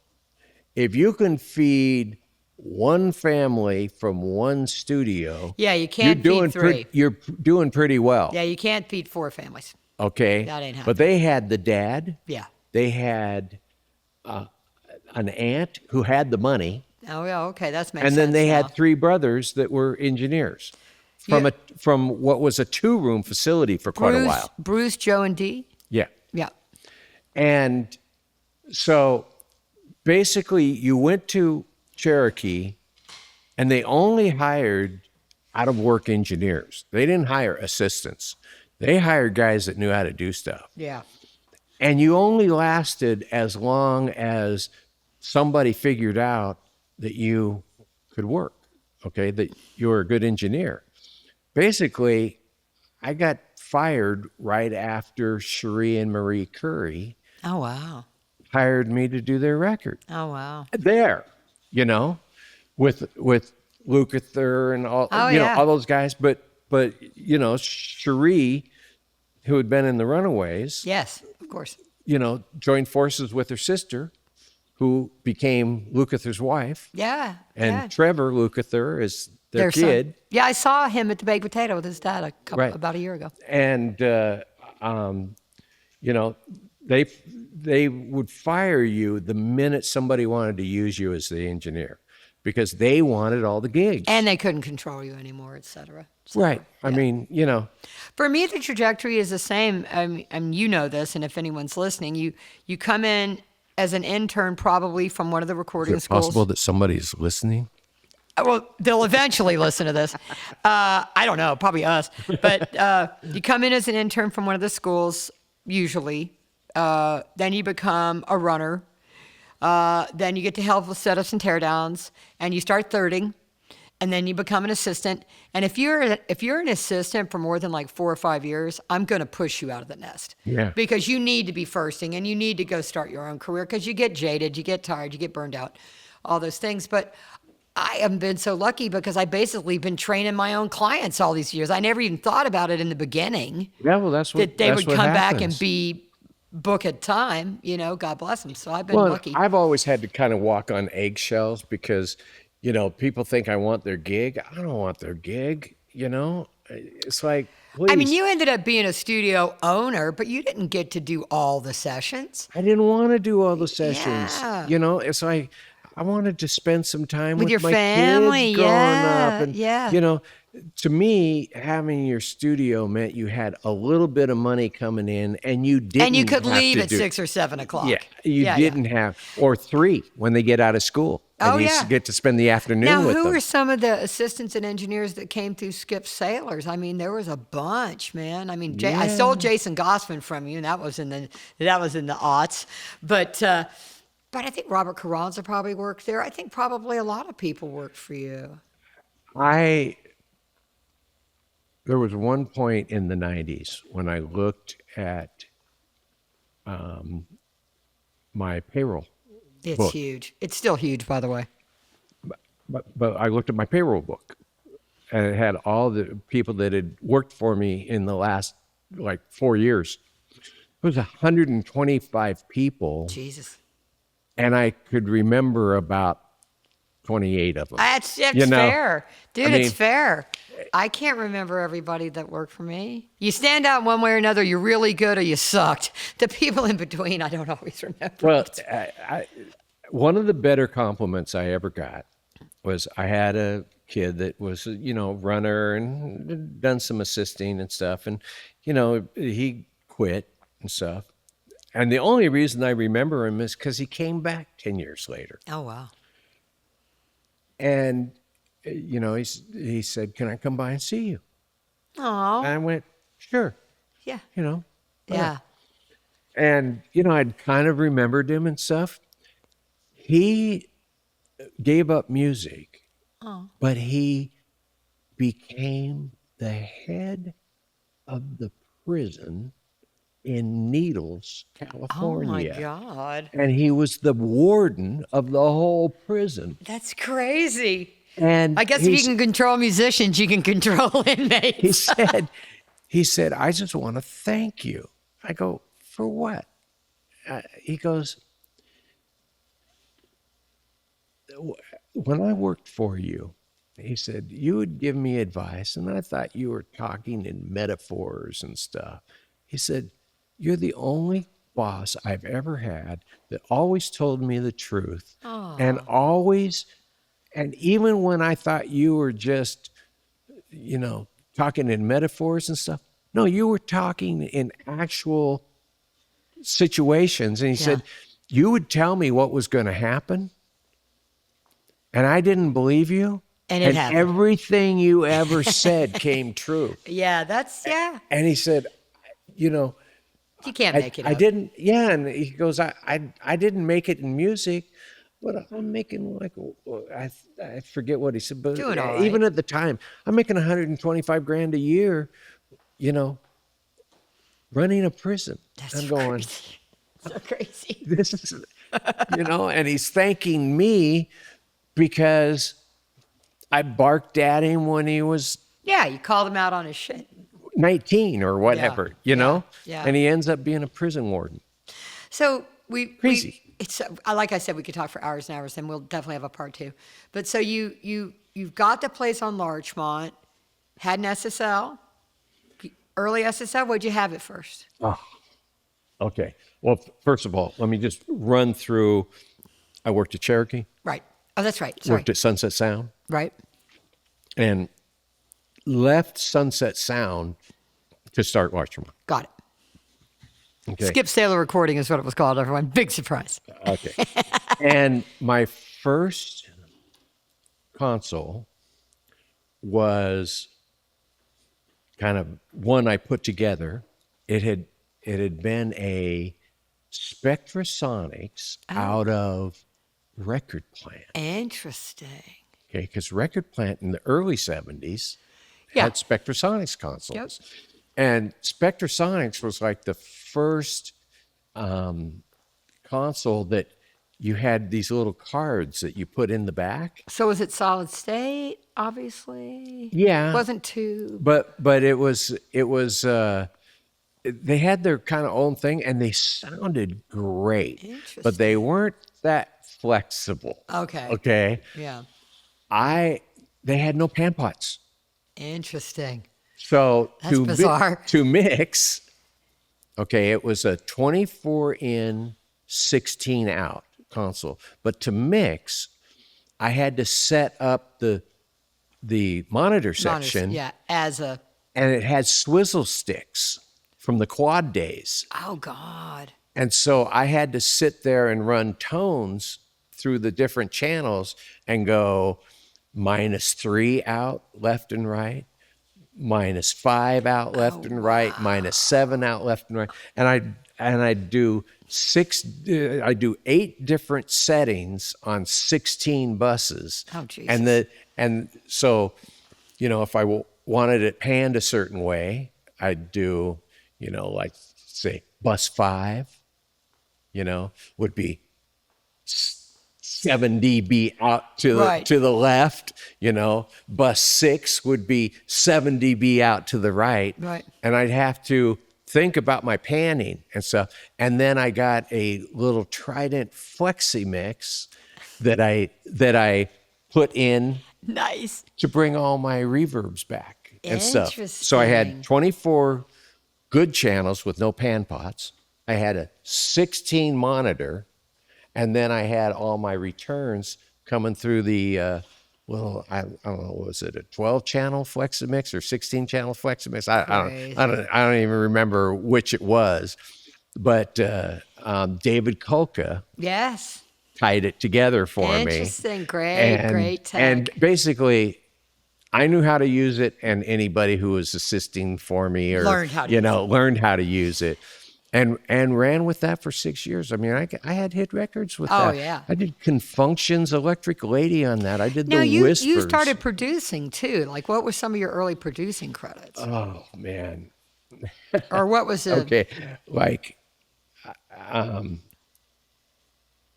if you can feed one family from one studio, Yeah, you can't feed 3. You're doing pretty well. Yeah, you can't feed 4 families. Okay. That ain't But happening. they had the dad. Yeah. They had an aunt who had the money, Oh yeah. Okay, that's makes and sense. then they now. had 3 brothers that were engineers Yeah. from what was a 2-room facility for quite a while. Bruce, Joe, and Dee. Yeah. Yeah. And so basically, you went to Cherokee, and they only hired out of work engineers. They didn't hire assistants. They hired guys that knew how to do stuff. Yeah. And you only lasted as long as somebody figured out that you could work, okay, that you were a good engineer. Basically, I got fired right after Cherie and Marie Curry Oh wow. hired me to do their record. Oh wow. There, with Lukather and all, Oh, yeah. all those guys. But Cherie, who had been in the Runaways, Yes, of course. joined forces with her sister, who became Lukather's wife, Yeah. and yeah. Trevor Lukather is their son. kid. Yeah, I saw him at the Baked Potato with his dad Right. about a year ago. And they would fire you the minute somebody wanted to use you as the engineer, because they wanted all the gigs. And they couldn't control you anymore, et cetera. Right. I mean, For me, the trajectory is the same. I mean, you know this, and if anyone's listening, you come in as an intern, probably from one of the recording is it schools. possible that somebody's listening? Well, they'll eventually listen to this. I don't know, probably us. But you come in as an intern from one of the schools, usually. Then you become a runner. Then you get to help with setups and teardowns, and you start thirding, and then you become an assistant. And if you're an assistant for more than like 4 or 5 years, I'm going to push you out of the nest. Yeah. Because you need to be firsting, and you need to go start your own career, because you get jaded, you get tired, you get burned out, all those things. But I haven't been so lucky, because I basically been training my own clients all these years. I never even thought about it in the beginning, Yeah, well, that's what that they that's would what come back and happens. be book at time, God bless them. So I've been Well, lucky. I've always had to kind of walk on eggshells, because people think I want their gig. I don't want their gig. It's like, I mean, please. you ended up being a studio owner, but you didn't get to do all the sessions. I didn't want to do all the sessions. Yeah. You know, it's like I wanted to spend some time With with your my family, kids growing up. yeah, And, yeah. you know, to me, having your studio meant you had a little bit of money coming in and you didn't And you could have leave to at do, 6 or 7 o'clock. yeah, you Yeah, didn't have, or 3 when they get out of school. And Oh, you yeah. get to spend the afternoon Now, with who them. were some of the assistants and engineers that came through Skip Sailors? I mean, there was a bunch, man. I mean, I stole Yeah. Jason Gossman from you, and that was in the aughts. But I think Robert Carranza probably worked there. I think probably a lot of people worked for you. There was one point in the 90s when I looked at my payroll It's book. huge. It's still huge, by the way. But I looked at my payroll book, and it had all the people that had worked for me in the last like 4 years. It was 125 people, Jesus. and I could remember about 28 of them. That's You know, fair. Dude, I it's mean- fair. I can't remember everybody that worked for me. You stand out one way or another, you're really good or you sucked. The people in between, I don't always remember. Well, one of the better compliments I ever got was I had a kid that was, you know, runner and done some assisting and stuff. And, you know, he quit and stuff. And the only reason I remember him is because he came back 10 years later. Oh, wow. And, you know, he said, "Can I come by and see you?" Oh, And I went, "Sure," yeah. you know. Yeah. And, you know, I'd kind of remembered him and stuff. He gave up music, Oh. but he became the head of the prison in Needles, Oh, California. my God. And he was the warden of the whole prison. That's crazy. And I guess if you can control musicians, you can control inmates. he said, "I just want to thank you." I go, "For what?" He goes, "When I worked for you," he said, "you would give me advice, and I thought you were talking in metaphors and stuff." He said, "You're the only boss I've ever had that always told me the truth, and even when I thought you were just, you know, talking in metaphors and stuff, no, you were talking in actual situations." And he said, "You would tell me what was going to happen, and I didn't believe you. And it happened." Everything you ever said came true." Yeah, yeah. And he said, "You know, You can't make it I up. didn't." Yeah, and he goes, I didn't make it in music, but I'm making like I forget what he said, but Doing all even right. at the time, I'm making 125 grand a year, you know, running a prison. That's I'm going, crazy. So crazy. this is, you know, and he's thanking me because I barked at him when he was Yeah, you called him out on his shit. 19 or whatever, you know? yeah. And he ends up being a prison warden. So Crazy. It's like I said, we could talk for hours and hours, and we'll definitely have a part 2. But so you've got the place on Larchmont, had an SSL, early SSL. Where'd you have it first? Okay. Well, first of all, let me just run through. I worked at Cherokee, Right. Oh, that's right. Sorry. worked at Sunset Sound, Right. and left Sunset Sound to start Larchmont. Got it. Okay. Skip Sailor recording is what it was called, everyone. Big surprise. Okay. And my first console was kind of one I put together. It had been a Spectrasonics out of Record Plant. Interesting. Okay, because Record Plant in the early 70s Yeah. had Spectrasonics consoles. Yep. And Spectrasonics was like the first console that you had these little cards that you put in the back. So was it solid state? Obviously. Yeah. Wasn't too. But it was they had their kind of own thing and they sounded great. Interesting. But they weren't that flexible. Okay. Okay. Yeah. They had no pan pots. Interesting. So That's bizarre. to mix, okay, it was a 24 in, 16 out console. But to mix, I had to set up the monitor section, Yeah, as a, and it had swizzle sticks from the quad days. oh God. And so I had to sit there and run tones through the different channels and go -3 out left and right, -5 out left and right, -7 out left and right. And I do I do 8 different settings on 16 buses. Oh, Jesus. And so, if I wanted it panned a certain way, I'd do, like say bus 5, would be 7 dB out to Right. the left, bus 6 would be 7 dB out to the right. Right. And I'd have to think about my panning and stuff. And then I got a little Trident Flexi mix that I put in Nice. to bring all my reverbs back and stuff. So I had 24 good channels with no pan pots. I had a 16 monitor, and then I had all my returns coming through the I don't know, was it a 12 channel Fleximix or 16 channel Fleximix? I don't even remember which it was, but David Kulka Yes. tied it together for me. Interesting. Great tech. And basically, I knew how to use it, and anybody who was assisting for me or Learned how to learned how to use it, and ran with that for 6 years. I mean, I had hit records with that. Oh, yeah. I did Confunction's Electric Lady on that. I did now, the you Whispers. started producing too. Like, what were some of your early producing credits? Oh man. Or what was it? Okay, like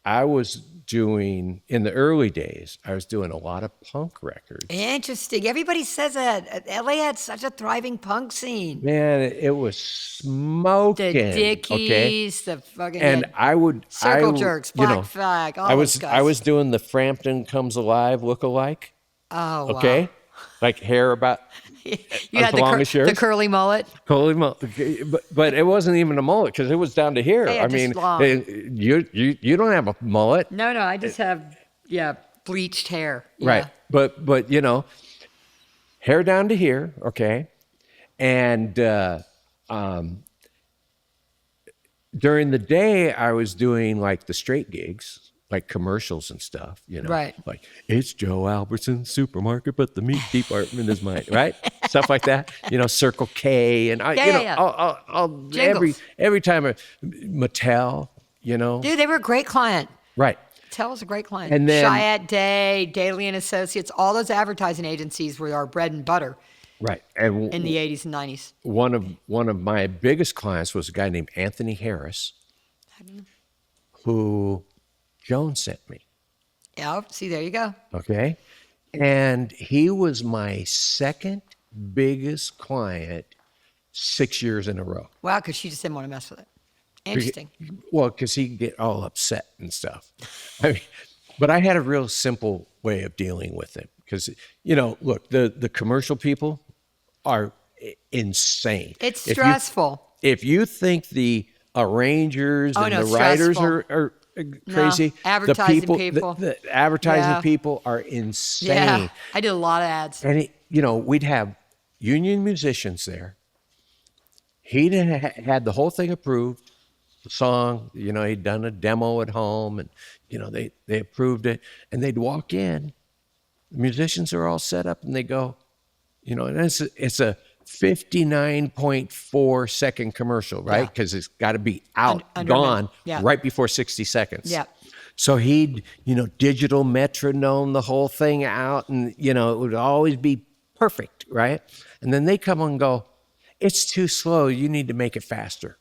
I was doing, in the early days, I was doing a lot of punk records. Interesting. Everybody says that. LA had such a thriving punk scene. Man, it was smoking. The Dickies, the fucking And I would Circle Jerks, Black Flag, all those guys. I was doing the Frampton Comes Alive look-alike. Oh, wow. Okay, like hair about You as had long as yours. the curly mullet. Holy but it wasn't even a mullet because it was down to here. Yeah, I just mean, long. you don't have a mullet, No, I just have bleached hair. Yeah. right? But hair down to here, okay, and during the day I was doing like the straight gigs. Like commercials and stuff, Right. Like, it's Joe Albertson's supermarket, but the meat department is mine, right? Stuff like that, Circle K and every time Mattel, Dude, they were a great client. right? Mattel was a great client. And then- Chiat Day, Daly and Associates, all those advertising agencies were our bread and butter Right. And in the 80s and 90s. one of my biggest clients was a guy named Anthony Harris, who Joan sent me. Yeah, see, there you go. Okay. And he was my second biggest client 6 years in a row. Wow, because she just didn't want to mess with it. Interesting. Well, because he'd get all upset and stuff. But I had a real simple way of dealing with it. Because, look, the commercial people are insane. It's stressful. If you think the arrangers and the writers are crazy, advertising the people. the advertising people are insane. Yeah, I did a lot of ads. And we'd have union musicians there. He'd had the whole thing approved, the song. He'd done a demo at home, and they approved it. And they'd walk in. The musicians are all set up, and they go, and it's a 59.4 second commercial, right? Because it's got to be out, gone right before 60 seconds. Yeah. So he'd, digital metronome the whole thing out, and, it would always be perfect, right? And then they come and go, it's too slow. You need to make it faster.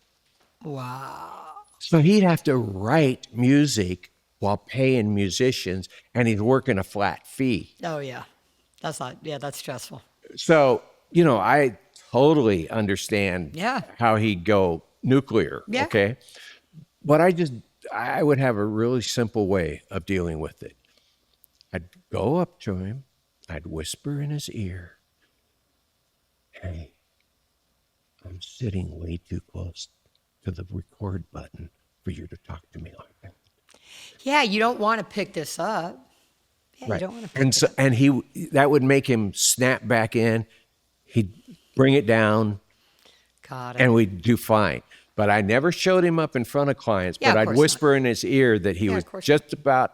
Wow. So he'd have to write music while paying musicians, and he's working a flat fee. Oh, yeah. That's stressful. So, I totally understand how he'd go nuclear, okay? But I would have a really simple way of dealing with it. I'd go up to him, I'd whisper in his ear, hey, I'm sitting way too close to the record button for you to talk to me like that. Yeah, you don't want to pick this up. Yeah, you Right. don't want to pick And it so, up. and that would make him snap back in. He'd bring it down, Got it. and we'd do fine. But I never showed him up in front of clients, Yeah, but of I'd course whisper in his ear that he Yeah, was of course just about.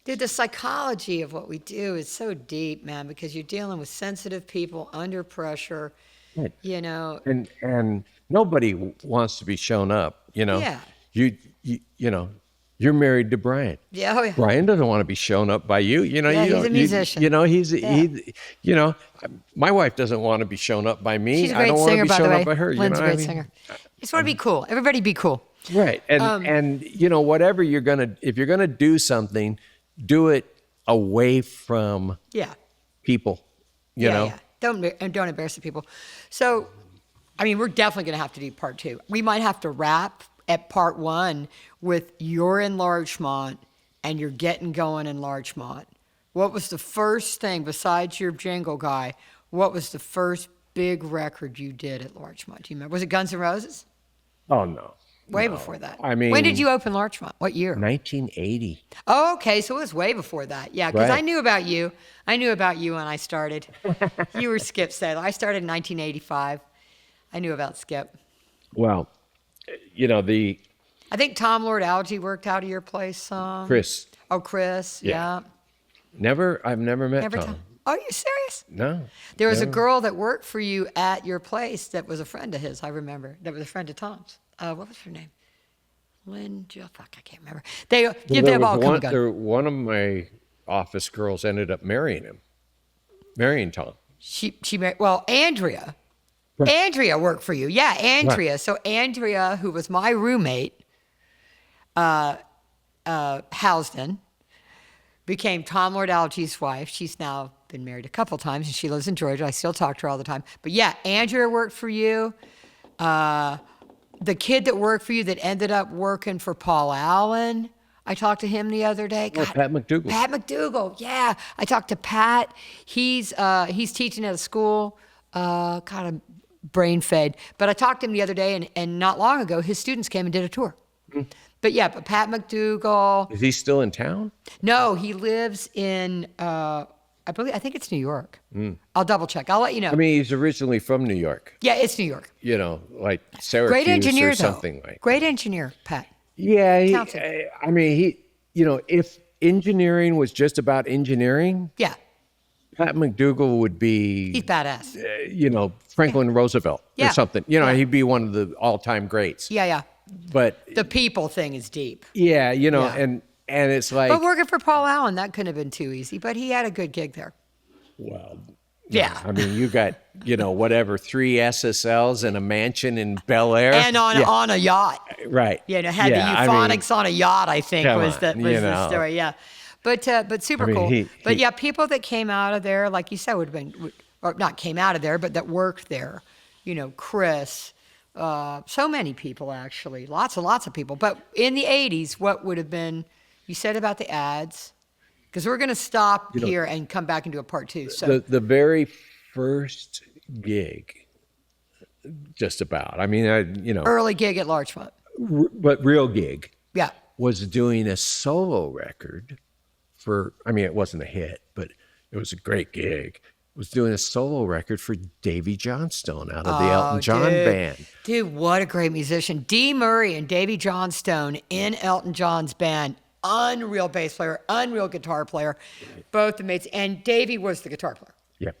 Dude, the psychology of what we do is so deep, man, because you're dealing with sensitive people under pressure, Right. you know. And nobody wants to be shown up, Yeah. You know, you're married to Brian. Yeah, oh yeah. Brian doesn't want to be shown up by you. You know, Yeah, you he's don't, a musician. my wife doesn't want to be shown up by me. She's a I great don't want to singer, be by the shown way. up by her. Lynn's a great I mean? singer. Just want to be cool. Everybody be cool. Right. And whatever if you're gonna do something, do it away from Yeah. people. You know? Yeah. Don't embarrass the people. So, I mean, we're definitely going to have to do part 2. We might have to wrap at part 1 with you're in Larchmont and you're getting going in Larchmont. What was the first thing besides your jingle guy? What was the first big record you did at Larchmont? Do you remember? Was it Guns N' Roses? Oh no. Way No. before that. I mean, when did you open Larchmont? What year? 1980. Oh, okay. So it was way before that. Yeah, because I Right. knew about you. I knew about you when I started. You were Skip Saylor. I started in 1985. I knew about Skip. Well, I think Tom Lord Alge worked out of your place. Chris. Oh, Chris. Yeah. Yeah. I've never met Never Tom. Tom. Oh, you serious? No. There was a never. girl that worked for you at your place that was a friend of his. I remember. That was a friend of Tom's. What was her name? Lynn. Fuck, I can't remember. Well, They've there all was come and gone. one of my office girls ended up marrying Tom. She married, well, Andrea. Right. Andrea worked for you. Yeah, Andrea. Right. So Andrea, who was my roommate, Housden, became Tom Lord Alge's wife. She's now been married a couple times, and she lives in Georgia. I still talk to her all the time. But yeah, Andrea worked for you. The kid that worked for you that ended up working for Paul Allen, I talked to him the other day. Oh, Pat McDougal. Pat McDougal, yeah. I talked to Pat. He's teaching at a school, kind of brain fade. But I talked to him the other day, and not long ago, his students came and did a tour. But Pat McDougal. Is he still in town? No, he lives in, I think it's New York. I'll double check. I'll let you know. I mean, he's originally from New York. Yeah, it's New York. Like Syracuse Great engineer, or something though. like. Great engineer, Pat. Yeah, Talented. if engineering was just about engineering, Yeah, Pat McDougal would be, he's badass. Franklin Roosevelt Yeah. or something. Yeah. He'd be one of the all-time greats. Yeah. But The people thing is deep. yeah, Yeah. and it's like, But working for Paul Allen, that couldn't have been too easy. But he had a good gig there. well, Yeah. I mean, you got, 3 SSLs and a mansion in Bel Air. And on a yacht. Right. Had the euphonics on a yacht, I think, come was on, the story. Yeah. But super I mean, cool. he- People that came out of there, like you said, or not came out of there, but that worked there. Chris, so many people, actually. Lots of people. But in the 80s, what would have been, you said about the ads, because we're going to stop here and come back and do a part 2. So The very first gig, just about. I mean, early gig at Larchmont. but real gig Yeah. was doing a solo record it wasn't a hit, but it was a great gig. Was doing a solo record for Davy Johnstone out of the Elton John band. Dude, what a great musician. Dee Murray and Davy Johnstone in Elton John's band. Unreal bass player, unreal guitar player, both amazing. And Davy was the guitar player. Yeah.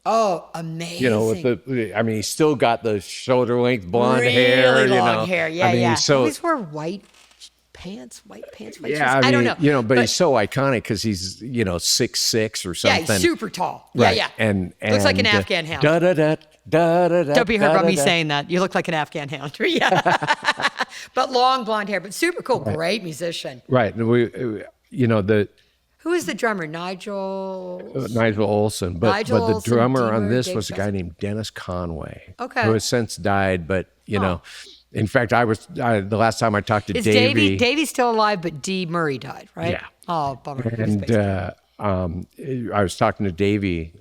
Oh, amazing. He's still got the shoulder length blonde hair. Really long hair. Yeah. So, always wore white pants, white shoes. yeah, I don't know. But he's so iconic because he's 6'6" or something. Yeah, he's super tall. Right. Yeah. And looks like an Afghan hound. Don't be hurt by me saying that. You look like an Afghan hound. Yeah. But long blonde hair, but super cool. Right. Great musician. Right. Who is the drummer? Nigel Olson. But the Olson, drummer on Deemer, this Dave was a guy Johnson. named Dennis Conway. Okay. Who has since died, but in fact, the last time I talked to Is Davey. Davy's still alive, but Dee Murray died, right? Yeah. Oh, bummer. And I was talking to Davey,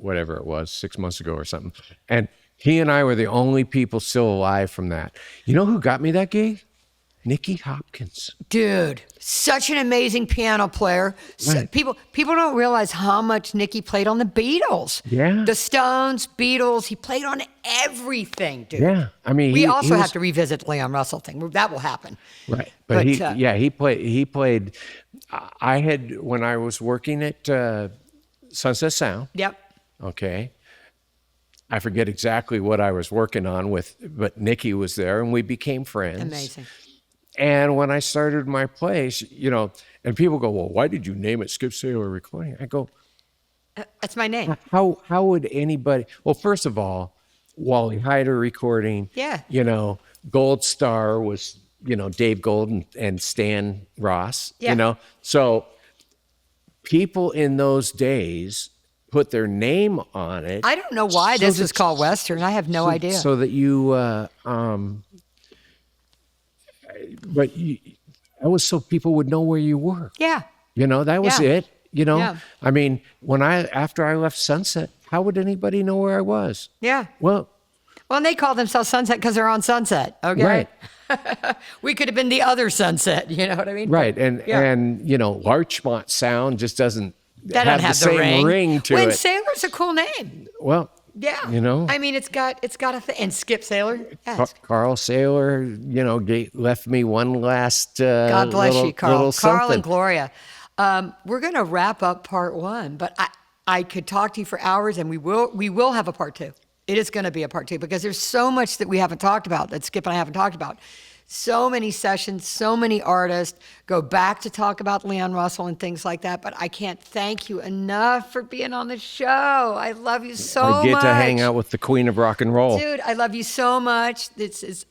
whatever it was, 6 months ago or something. And he and I were the only people still alive from that. You know who got me that gig? Nicky Hopkins. Dude, such an amazing piano player. Right. People don't realize how much Nicky played on the Beatles. Yeah. The Stones, Beatles. He played on everything, dude. Yeah, I mean, We he also was, have to revisit the Leon Russell thing. That will happen. right. But, He played. I had when I was working at Sunset Sound. Yep. Okay. I forget exactly what I was working on with, but Nicky was there, and we became friends. Amazing. And when I started my place, you know, and people go, well, why did you name it Skip Saylor Recording? I go, That's my name. how would anybody? Well, first of all, Wally Hyder Recording. Yeah. You know, Gold Star was, you know, Dave Gold and Stan Ross. Yeah. You know, so people in those days put their name on it. I don't know why this is called Western. I have no idea. So that you, that was so people would know where you were. Yeah. You know, that was Yeah. it. You know, Yeah. I mean, after I left Sunset, how would anybody know where I was? Yeah. Well, Well, and they call themselves Sunset because they're on Sunset. Okay. right, We could have been the other Sunset. You know what I mean? right, and Yeah. and you know, Larchmont Sound just doesn't That have doesn't have the same ring to when it. Saylor's a cool name. Well, Yeah. you know, I mean, it's got a thing. And Skip Saylor. Yeah, it's- Carl Saylor, you know, left me one last. God bless little, you, Carl. little Carl something. and Gloria. We're going to wrap up part one, but I could talk to you for hours, and we will have a part two. It is going to be a part two because there's so much that we haven't talked about, that Skip and I haven't talked about. So many sessions, so many artists. Go back to talk about Leon Russell and things like that. But I can't thank you enough for being on the show. I love you so much. I get to hang out with the Queen of Rock and Roll. Dude, I love you so much.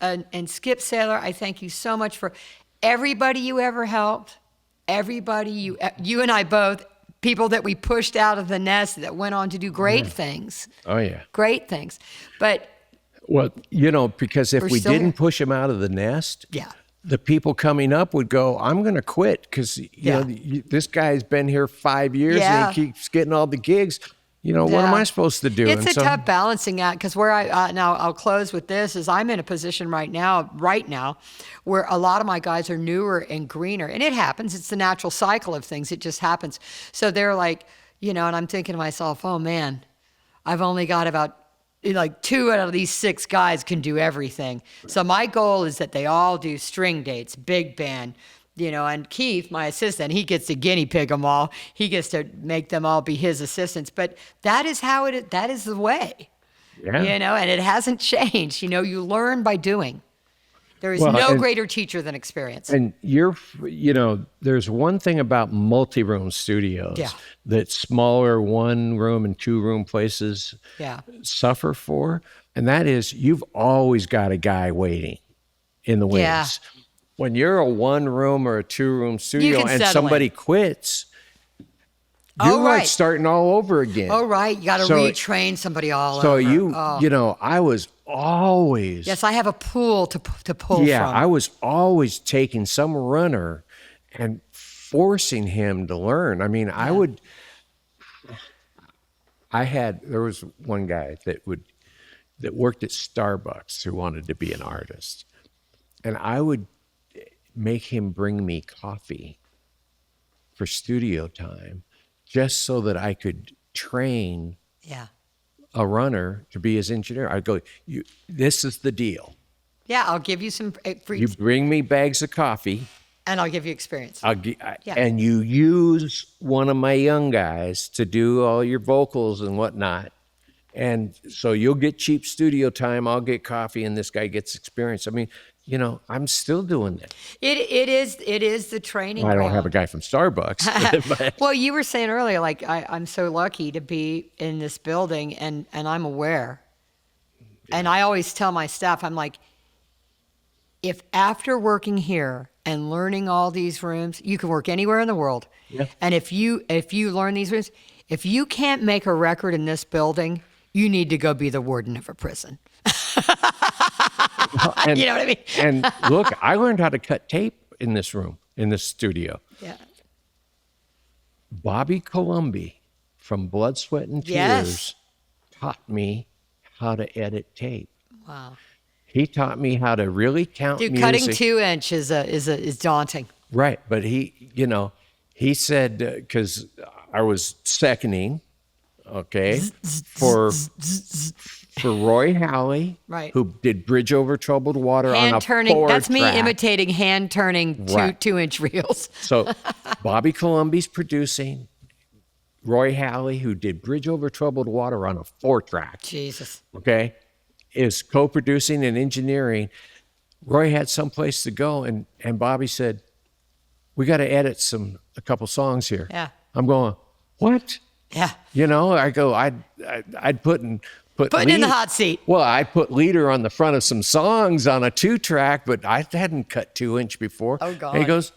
And Skip Saylor, I thank you so much for everybody you ever helped. Everybody you and I both, people that we pushed out of the nest that went on to do great things. Oh yeah. Great things. But Well, you know, because if We're we still didn't here. push him out of the nest, yeah. the people coming up would go, I'm going to quit because, Yeah. this guy's been here 5 years Yeah. and he keeps getting all the gigs. You know, what am Yeah. I supposed to do? It's And a tough balancing act because where now I'll close with this is I'm in a position right now, where a lot of my guys are newer and greener, and it happens. It's the natural cycle of things. It just happens. So they're like, you know, and I'm thinking to myself, oh man, I've only got about like 2 out of these 6 guys can do everything. So my goal is that they all do string dates, big band, you know, and Keith, my assistant, he gets to guinea pig them all. He gets to make them all be his assistants. But that is how it is. That is the way, Yeah. you know, and it hasn't changed. You know, you learn by doing. There is Well, no and- greater teacher than experience. And there's one thing about multi-room studios Yeah. that smaller 1-room and 2-room places Yeah. suffer for, and that is you've always got a guy waiting in the wings. Yeah. When you're a 1-room or a 2-room studio can and settle somebody in. quits, Oh, you're like right. starting all over again. Oh, right. You got to So- retrain somebody all So over. you Oh. you know, I was always Yes, I have a pool to pull yeah, from. I was always taking some runner and forcing him to learn. I mean, there was one guy that worked at Starbucks who wanted to be an artist. And I would make him bring me coffee for studio time just so that I could train Yeah. a runner to be his engineer. I'd go, this is the deal. Yeah, I'll give you some free, You bring me bags of coffee. and I'll give you experience. Yeah. And you use one of my young guys to do all your vocals and whatnot. And so you'll get cheap studio time, I'll get coffee, and this guy gets experience. I mean, you know, I'm still doing that. It is the training. I don't ground. have a guy from Starbucks. but- Well, you were saying earlier, like I'm so lucky to be in this building, and I'm aware. And I always tell my staff, I'm like, if after working here and learning all these rooms, you can work anywhere in the world. Yeah. And if you learn these rooms, if you can't make a record in this building, you need to go be the warden of a prison. and, You know what I mean? and look, I learned how to cut tape in this room, in this studio. Yeah. Bobby Columbi from Blood, Sweat, and Tears Yes. taught me how to edit tape. Wow. He taught me how to really count Dude, music. cutting 2-inch is daunting. Right, but he said, because I was seconding, okay, for Roy Halley, Right. who did Bridge Over Troubled Water on Hand a turning. 4-track. That's me imitating hand turning Right. 2-inch reels. So Bobby Colombi's producing. Roy Halley, who did Bridge Over Troubled Water on a 4-track, Jesus. okay, is co-producing and engineering. Roy had someplace to go, and Bobby said, we got to edit a couple songs here. Yeah. I'm going, what? Yeah. I go, I'd put Putting in the hot seat. Well, I put leader on the front of some songs on a 2-track, but I hadn't cut 2-inch before. Oh, God. And he goes,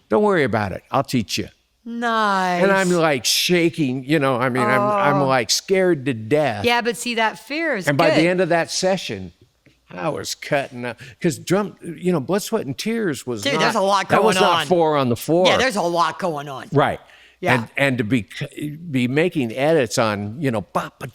don't worry about it. I'll teach you. Nice. And I'm like shaking, I'm like scared to death. Yeah, but see, that fear is And good. by the end of that session, I was cutting up because Blood, Sweat, and Tears was Dude, not, there's a lot that was going not on. 4 on the 4. Yeah, there's a lot going on. Right. Yeah. And to be making edits on, it's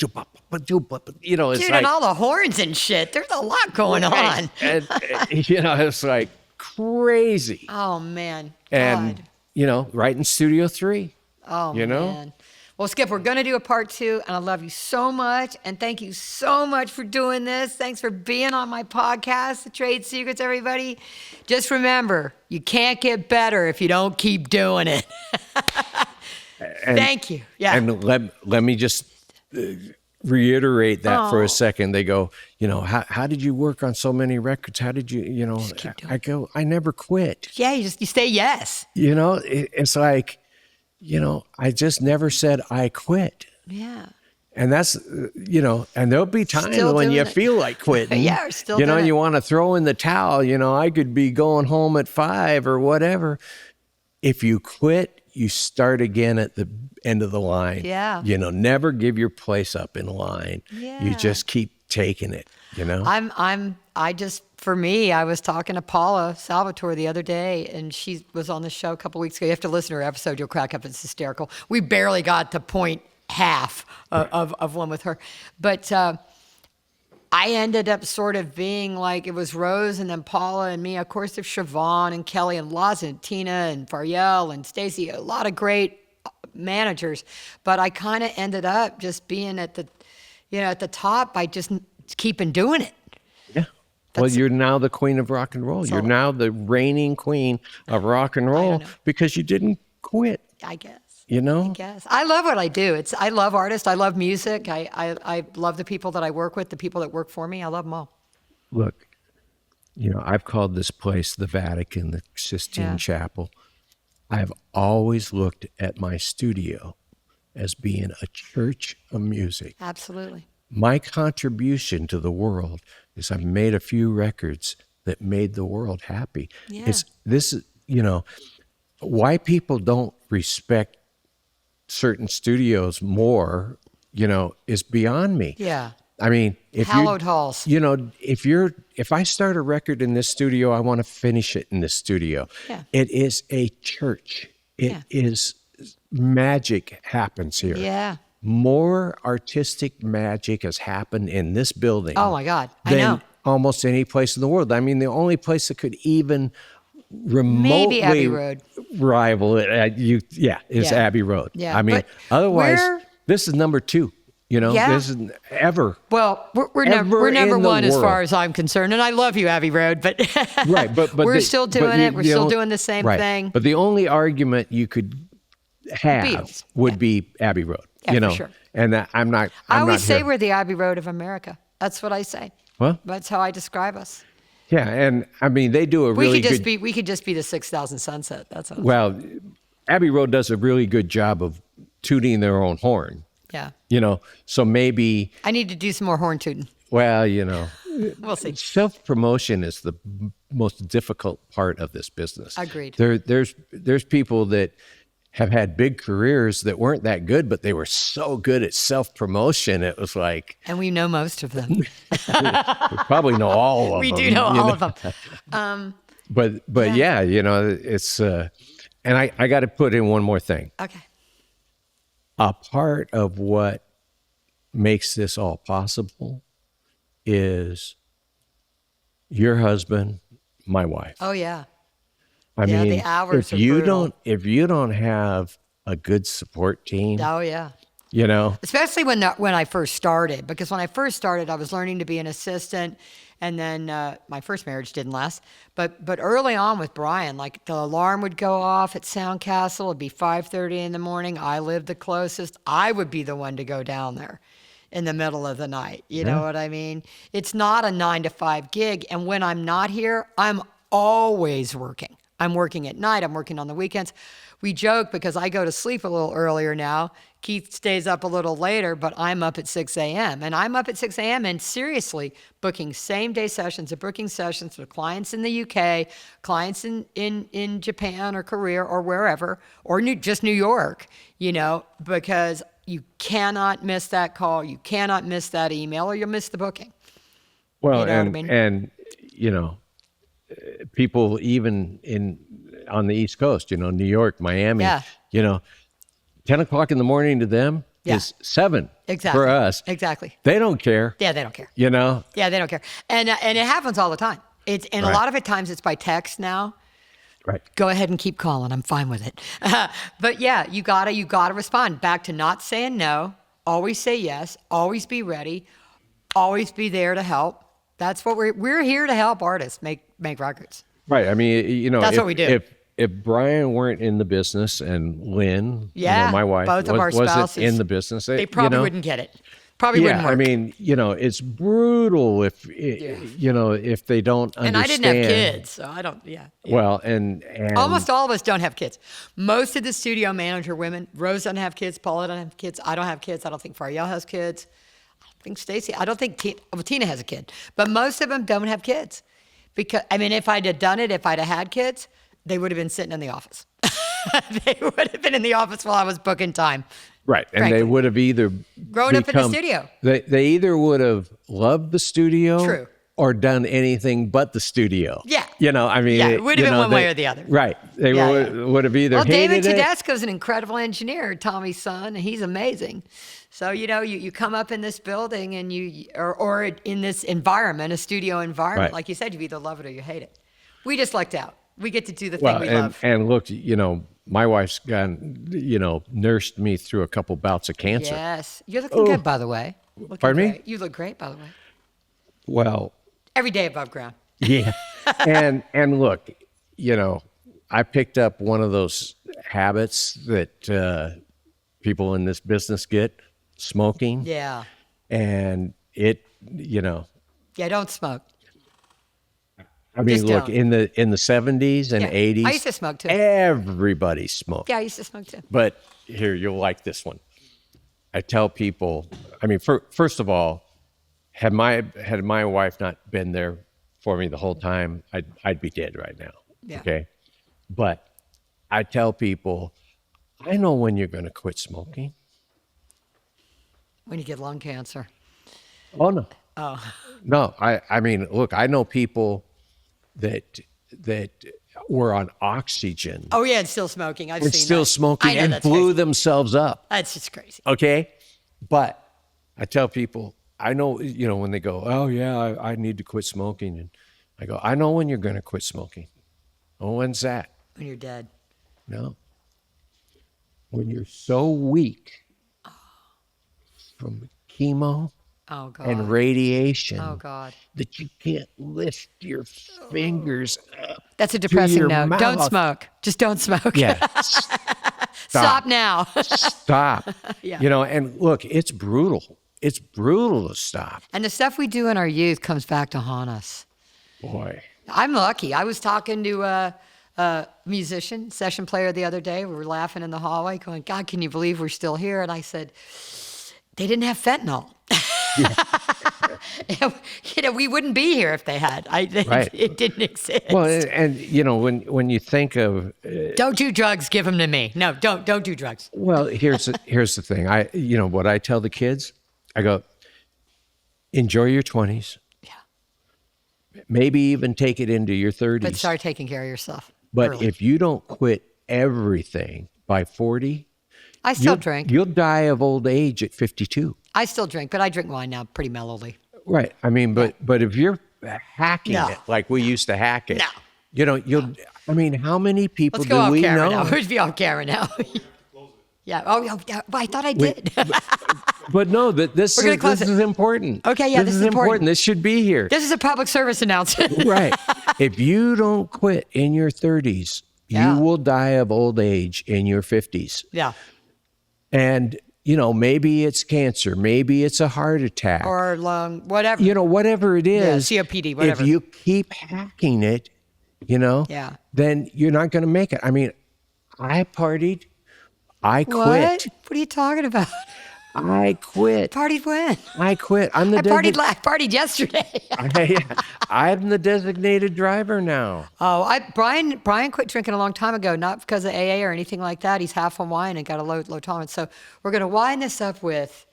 Dude, like, and all the horns and shit. There's a lot going on. and it's like crazy. Oh, man. And, God. right in Studio 3. Oh, you know? man. Well, Skip, we're going to do a part 2, and I love you so much. And thank you so much for doing this. Thanks for being on my podcast, The Trade Secrets, everybody. Just remember, you can't get better if you don't keep doing it. Thank you. Yeah. And let me just reiterate that for a second. They go, how did you work on so many records? How did you, I go, I never quit. Yeah, you say yes. It's like, I just never said I quit. Yeah. And that's, and there'll be times Still when doing you it. feel like quitting. Yeah, we're still doing it. You want to throw in the towel. I could be going home at 5 or whatever. If you quit, you start again at the end of the line. Yeah. Never give your place up in line. Yeah. You just keep taking it, For me, I was talking to Paula Salvatore the other day, and she was on the show a couple weeks ago. You have to listen to her episode. You'll crack up. It's hysterical. We barely got to point half of one with her. But I ended up sort of being like, it was Rose and then Paula and me. Of course, there's Siobhan and Kelly and Laz and Tina and Fariel and Stacy, a lot of great managers. But I kind of ended up just being at the top by just keeping doing it. Yeah. Well, you're now the queen of rock and roll. You're now the reigning queen of rock and roll because you didn't quit. I guess. I guess. I love what I do. I love artists. I love music. I love the people that I work with, the people that work for me. I love them all. Look, I've called this place the Vatican, the Sistine Chapel. I've always looked at my studio as being a church of music. Absolutely. My contribution to the world is I've made a few records that made the world happy. Yeah. Why people don't respect certain studios more, is beyond me. Yeah. I mean, Hallowed halls. If I start a record in this studio, I want to finish it in this studio. Yeah. It is a church. It is magic happens here. Yeah. More artistic magic has happened in this building. Oh my God. I than know. almost any place in the world. I mean, the only place that could even remotely Maybe Abbey Road. rival it is Abbey Road. Yeah, I mean, but otherwise, we're- this is number 2. This is ever. Well, we're Ever number in the one as far world. as I'm concerned, and I love you, Abbey Road, but Right, but we're the- still but doing it. We're the still only- doing the same right. thing. But the only argument you could have Beatles. would be Abbey Road. Yeah, for sure. And I'm not. I I'm always not say here. we're the Abbey Road of America. That's what I say. Well, That's how I describe us. yeah, and I mean they do a really good. We could just be the 6,000 Sunset. That's all. Well, Abbey Road does a really good job of tooting their own horn. Yeah. So maybe. I need to do some more horn tooting. Well, We'll see. self-promotion is the most difficult part of this business. Agreed. There's people that have had big careers that weren't that good, but they were so good at self-promotion. It was like, And we know most of them. we probably know all of We them. do know all of them. But it's, and I got to put in one more thing. Okay. A part of what makes this all possible is your husband, my wife. Oh yeah. I Yeah, mean, the hours if are you brutal. don't have a good support team, Oh yeah. you know, Especially when I first started, because when I first started, I was learning to be an assistant, and then my first marriage didn't last. But early on with Brian, like the alarm would go off at Soundcastle. It'd be 5:30 in the morning. I lived the closest. I would be the one to go down there in the middle of the night. You know what I mean? It's not a 9 to 5 gig, and when I'm not here, I'm always working. I'm working at night. I'm working on the weekends. We joke because I go to sleep a little earlier now. Keith stays up a little later, but I'm up at 6 a.m. And I'm up at 6 a.m. and seriously booking same-day sessions or booking sessions with clients in the UK, clients in Japan or Korea or wherever, or just New York, because you cannot miss that call. You cannot miss that email or you'll miss the booking. well, You know what I mean? and you know, people even on the East Coast, New York, Miami, Yeah. 10 o'clock in the morning to them Yeah. is 7 Exactly. for us. Exactly. They don't care. Yeah, they don't care. Yeah, they don't care. And it happens all the time. A Right. lot of it times it's by text now. right. Go ahead and keep calling. I'm fine with it. But yeah, you gotta respond back to not saying no. Always say yes. Always be ready. Always be there to help. That's what we're here to help artists make records. Right. I mean, That's if, what we do. If Brian weren't in the business and Lynn, Yeah, my wife, both of our wasn't spouses, in the business, They probably wouldn't get it. Probably Yeah, wouldn't work. I mean, it's brutal if if they don't understand. And I didn't have kids, so I don't. Yeah. Well, and Almost all of us don't have kids. Most of the studio manager women, Rose doesn't have kids, Paula doesn't have kids, I don't have kids, I don't think Fariel has kids, I don't think Stacy, I don't think Tina has a kid, but most of them don't have kids. Because, I mean, if I'd have done it, if I'd have had kids, they would have been sitting in the office. They would have been in the office while I was booking time. right, and frankly. they would have either Grown up in the studio. They either would have loved the studio, True. or done anything but the studio. Yeah. I mean, Yeah, it would have been one way or the other. Right, they Yeah, would have either Well, David hated it. Tedesco's an incredible engineer, Tommy's son, and he's amazing. So, you come up in this building and or in this environment, a studio environment, Right. like you said, you either love it or you hate it. We just lucked out. We get to do the thing we love. and look, my wife's nursed me through a couple bouts of cancer. Yes. You're looking good, by the way. Looking Pardon me? great. You look great, by the way. Well, Every day above ground. yeah, and look, I picked up one of those habits that people in this business get, smoking, Yeah. and it, Yeah, don't smoke. I mean, Just look, don't. in the 70s and Yeah. 80s, I used to smoke too. everybody smoked. Yeah, I used to smoke too. But here, you'll like this one. I tell people, I mean, first of all, had my wife not been there for me the whole time, I'd be dead right now. Yeah. Okay. But I tell people, I know when you're going to quit smoking. When you get lung cancer. Oh no. Oh. No, I mean, look, I know people that were on oxygen Oh, yeah, and still smoking. I've and seen still that. smoking I know, and that's blew crazy. themselves up. That's just crazy. Okay. But I tell people, I know, when they go, oh yeah, I need to quit smoking. And I go, I know when you're going to quit smoking. Oh, when's that? When you're dead. No. When you're so weak from chemo Oh, God. and radiation Oh, God. that you can't lift your fingers up. That's a depressing your note. Don't mouth. smoke. Just don't smoke. Yeah. Stop now. Stop. Yeah. And look, it's brutal. It's brutal to stop. And the stuff we do in our youth comes back to haunt us. Boy. I'm lucky. I was talking to a musician, session player the other day. We were laughing in the hallway going, God, can you believe we're still here? And I said, they didn't have fentanyl. We wouldn't be here if they had. Right. It didn't exist. Well, and when you think of Don't do drugs. Give them to me. No, don't do drugs. well, here's the thing. What I tell the kids, I go, enjoy your 20s. Yeah. Maybe even take it into your 30s. But start taking care of yourself. But early. if you don't quit everything by 40, I still drink. You'll die of old age at 52. I still drink, but I drink wine now pretty mellowly. Right. I mean, but if you're hacking No. it like we used to hack it, No. you know, I mean, how many people Let's go do off we camera know? now. Who's be off camera now? Yeah. Oh, yeah. Well, I thought I did. But no, this We're gonna close is important. Okay, yeah, this is important. This should be here. This is a public service announcement. Right. If you don't quit in your 30s, Yeah. you will die of old age in your 50s. Yeah. And, you know, maybe it's cancer, maybe it's a heart attack, Or lung, whatever. you know, whatever it is. COPD, whatever. If you keep hacking it, you know, Yeah. then you're not going to make it. I mean, I partied. I quit. What? What are you talking about? I quit. Partied when? I quit. I'm the I partied yesterday. I'm the designated driver now. Oh, Brian quit drinking a long time ago, not because of AA or anything like that. He's half on wine and got a low tolerance. So we're going to wind this up with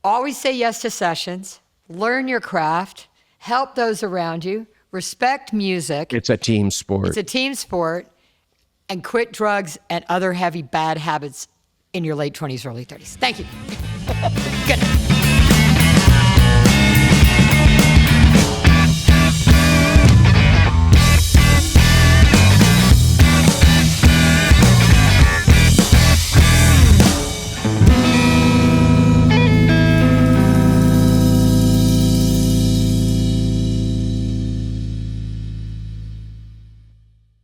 always say yes to sessions, learn your craft, help those around you, respect music. It's a team sport. It's a team sport, and quit drugs and other heavy bad habits in your late 20s, early 30s. Thank you. Good.